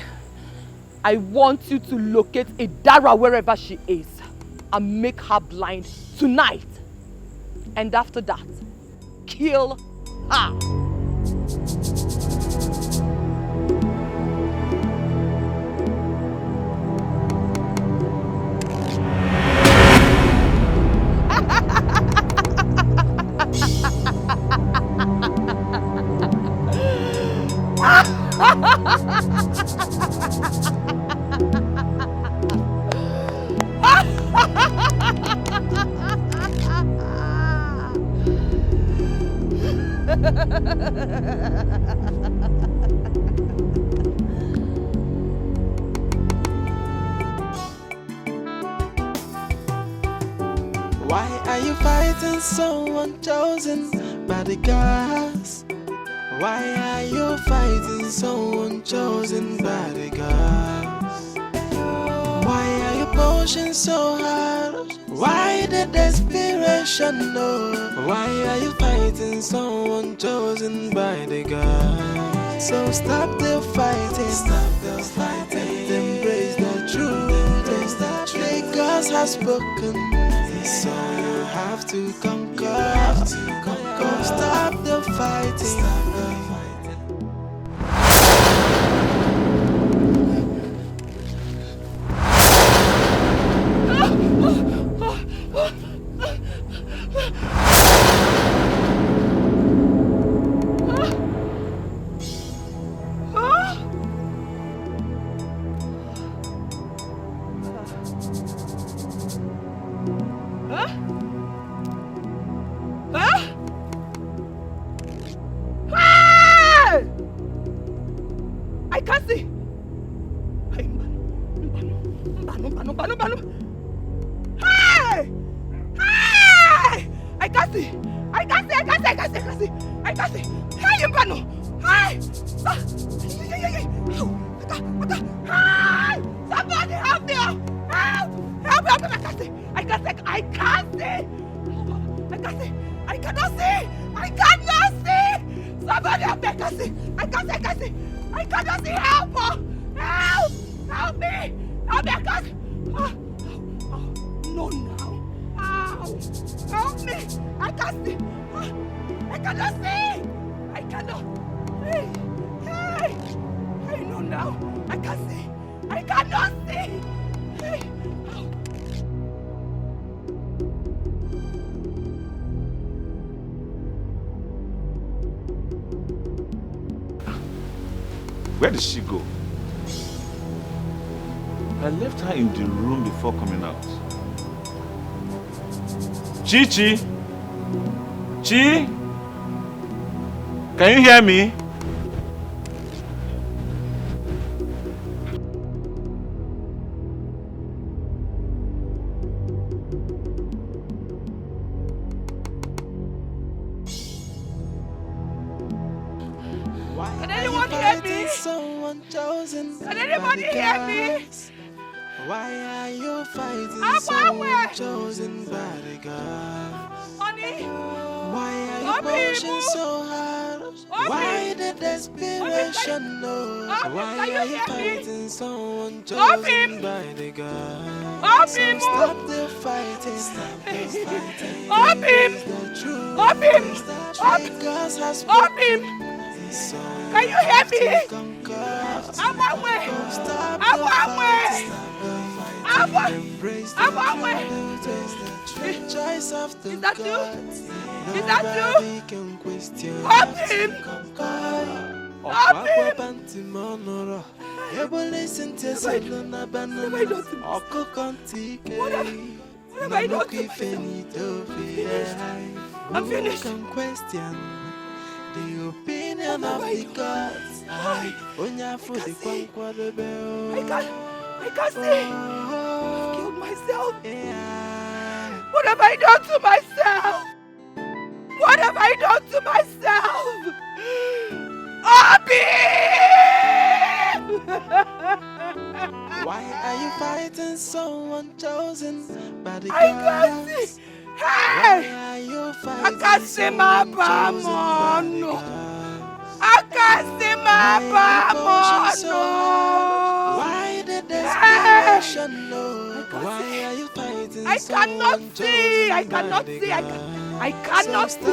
S9: I want you to locate Idara wherever she is and make her blind tonight. And after that, kill her.
S7: Why are you fighting someone chosen by the gods? Why are you fighting someone chosen by the gods? Why are you pushing so hard? Why the desperation? No. Why are you fighting someone chosen by the gods? So stop the fighting. Stop the fighting. And embrace the truth. The gods have spoken. So you have to conquer. Stop the fighting. Stop the fighting.
S9: Hey! Hey! I can't see. I can't see. Hey, Mbano. Hey! Hey! Somebody help me! Help! Help! I can't see. I cannot see. Somebody help me! I can't see. I cannot see. Help! Help me! Help me! I can't. No, now. Ow! Help me! I can't see. I cannot see. I cannot. Hey! No, now. I can't see. I cannot see. Hey!
S11: Where did she go? I left her in the room before coming out. Chi? Can you hear me?
S9: Can anyone hear me? Can anybody hear me?
S7: Why are you fighting someone chosen by the gods?
S9: Honey?
S7: Why are you pushing so hard? Why the desperation? No. Why are you fighting someone chosen by the gods? So stop the fighting. Stop the fighting.
S9: Stop him! Can you hear me? I'm on way. Is that you? Stop him! I'm finished.
S7: The opinion of the gods. I
S9: can't see. I've killed myself. What have I done to myself? Abi!
S7: Why are you fighting someone chosen by the gods?
S9: I can't see. Hey! I can't see my bamon.
S7: Why the desperation? Why are you fighting?
S9: I cannot see. I cannot see.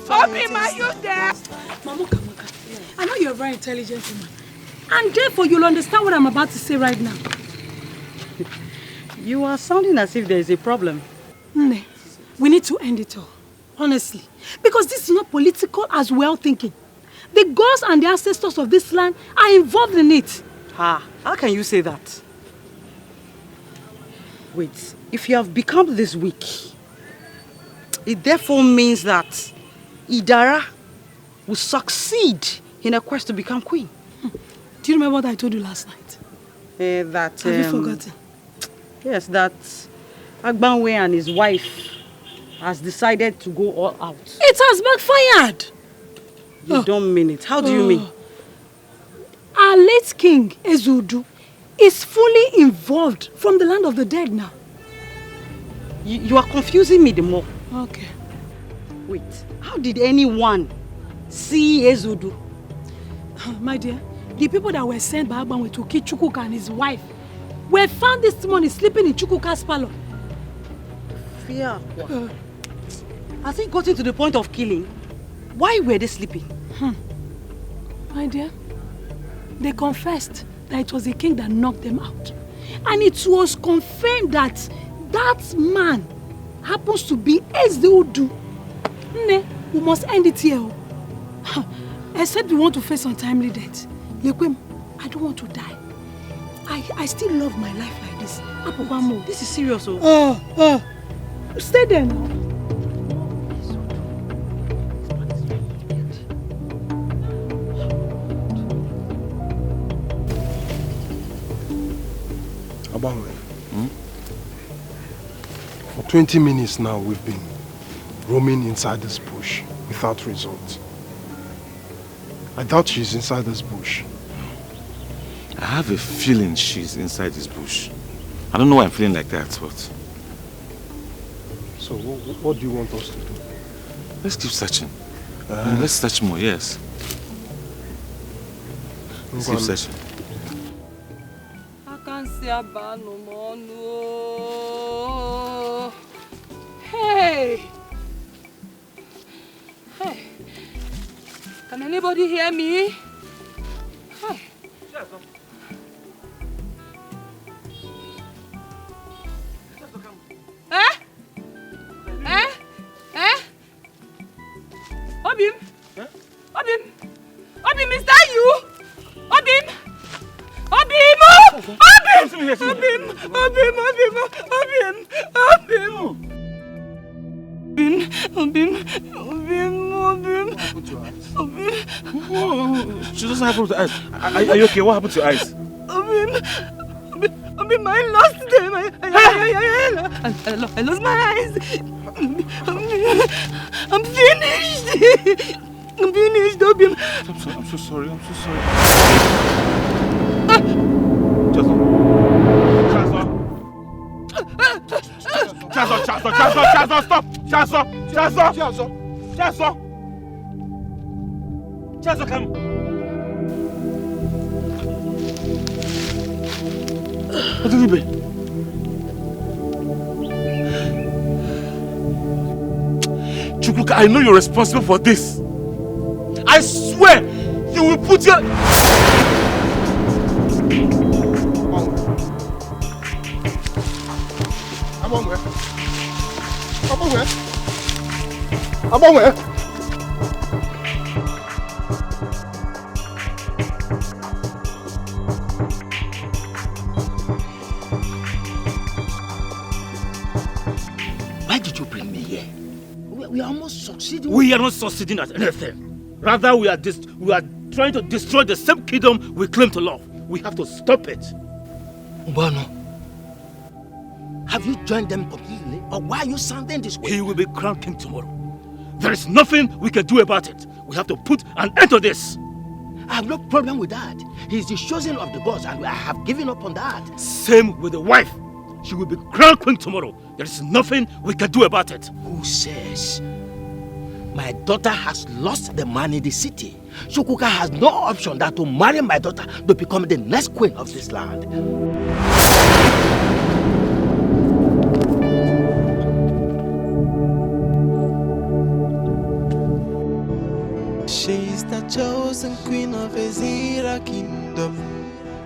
S9: Obi, are you there?
S19: Mamuka, I know you're a very intelligent woman. And therefore, you'll understand what I'm about to say right now.
S22: You are sounding as if there is a problem.
S19: Nne, we need to end it all. Honestly. Because this is not political as well thinking. The gods and the ancestors of this land are involved in it.
S22: How can you say that? Wait, if you have become this weak, it therefore means that Idara will succeed in her quest to become queen.
S19: Do you remember what I told you last night?
S22: Have
S19: you forgotten?
S22: Yes, that Agbanwe and his wife has decided to go all out.
S19: It has backfired.
S22: You don't mean it. How do you mean?
S19: Our late king, Ezudu, is fully involved from the land of the dead now.
S22: You are confusing me the more.
S19: Okay.
S22: Wait, how did anyone see Ezudu?
S19: My dear, the people that were sent by Agbanwe to kill Chukwuka and his wife were found this morning sleeping in Chukwuka's palace.
S22: Fear. Has it gotten to the point of killing? Why were they sleeping?
S19: My dear, they confessed that it was the king that knocked them out. And it was confirmed that that man happens to be Ezudu. Ne, we must end it here. Except we want to face untimely death. Lekwem, I don't want to die. I still love my life like this. Apopamo.
S22: This is serious.
S19: Stay there now.
S12: 20 minutes now we've been roaming inside this bush without result. I doubt she's inside this bush.
S13: I have a feeling she's inside this bush. I don't know why I'm feeling like that, but...
S12: So what do you want us to do?
S13: Let's keep searching. Let's search more, yes. Let's keep searching.
S9: I can't see a bad no more, no. Hey! Hey! Can anybody hear me? Hey! Eh? Eh? Eh? Obim? Obim? Obim, is that you? Obim? Obim! Obim! Obim! Obim! Obim! Obim!
S13: She doesn't have to eyes. Are you okay? What happened to your eyes?
S9: Obim, I lost them. I lost my eyes. I'm finished. I'm finished, Obim.
S13: I'm so sorry. Chazo, stop! Chazo, come! What did it be? Chukwuka, I know you're responsible for this. I swear, you will put your...
S12: I'm on where?
S2: Why did you bring me here? We are almost succeeding.
S1: We are not succeeding at anything. Rather, we are trying to destroy the same kingdom we claim to love. We have to stop it.
S2: Ubano, have you joined them completely? Or why are you sounding this way?
S1: He will be crowned king tomorrow. There is nothing we can do about it. We have to put an end to this.
S2: I have no problem with that. He is the chosen of the gods and I have given up on that.
S1: Same with the wife. She will be crowned queen tomorrow. There is nothing we can do about it.
S2: Who says? My daughter has lost the man in the city. Chukwuka has no option than to marry my daughter to become the next queen of this land.
S7: She's the chosen queen of Ezira kingdom.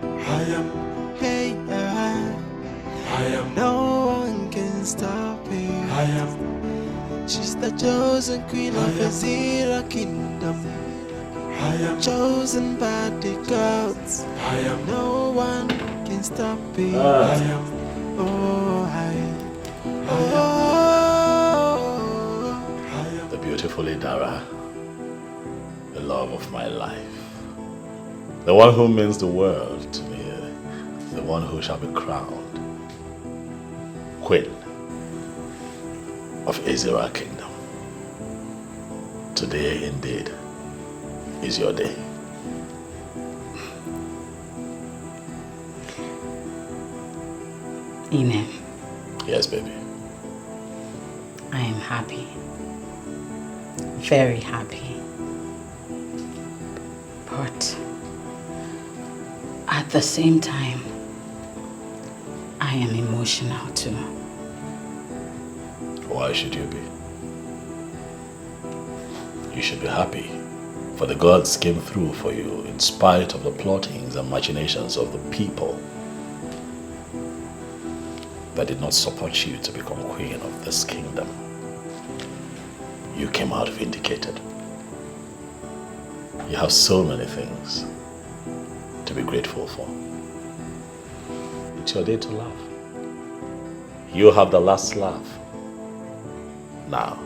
S7: I am, hey, I am. No one can stop me. I am. She's the chosen queen of Ezira kingdom. I am chosen by the gods. I am. No one can stop me. I am. Oh, I am.
S4: The beautiful Idara, the love of my life, the one who means the world to me, the one who shall be crowned Queen of Ezira Kingdom. Today, indeed, is your day.
S3: Ini.
S4: Yes, baby.
S3: I am happy. Very happy. But at the same time, I am emotional too.
S4: Why should you be? You should be happy, for the gods came through for you in spite of the plottings and machinations of the people that did not support you to become queen of this kingdom. You came out vindicated. You have so many things to be grateful for. It's your day to laugh. You have the last laugh now,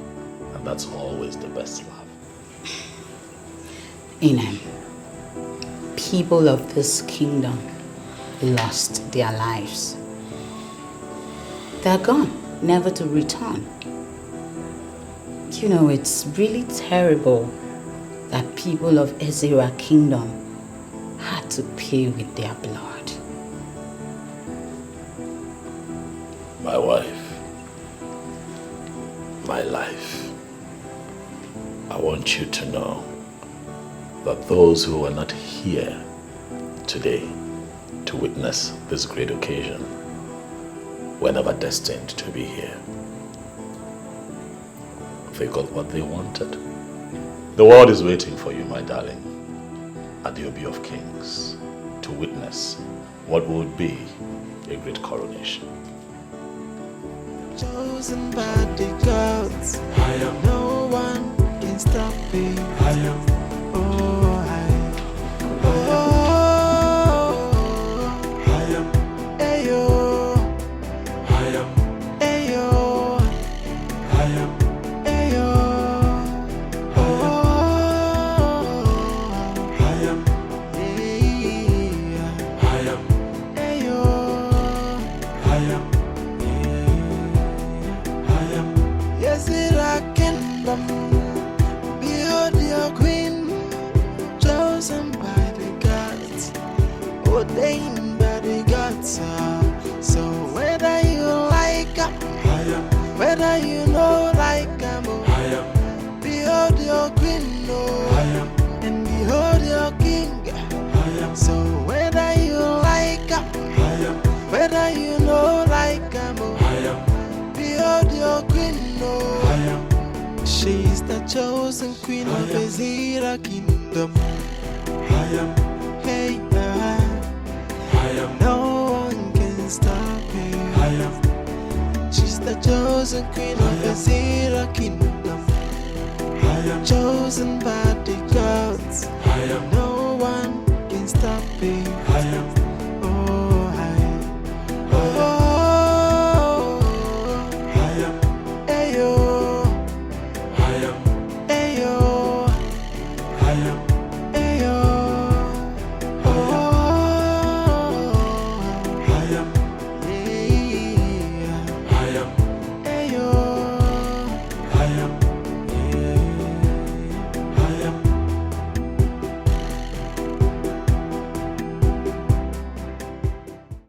S4: and that's always the best laugh.
S3: Ini, people of this kingdom lost their lives. They're gone.
S16: never to return. You know, it's really terrible that people of Ezra Kingdom had to pay with their blood.
S4: My wife, my life, I want you to know that those who are not here today to witness this great occasion were never destined to be here. They got what they wanted. The world is waiting for you, my darling, at the Obi of Kings, to witness what would be a great coronation.
S7: Chosen by the gods, I am no one can stop me. I am, oh, I am, ayo, I am, ayo, I am, ayo, oh, I am, ayo, I am. Yes, it I kingdom, behold your queen, chosen by the gods, ordained by the gods. So whether you like her, whether you know like her, behold your queen, and behold your king. So whether you like her, whether you know like her, behold your queen. She is the chosen queen of Ezra Kingdom. Hey, no one can stop her. She's the chosen queen of Ezra Kingdom. Chosen by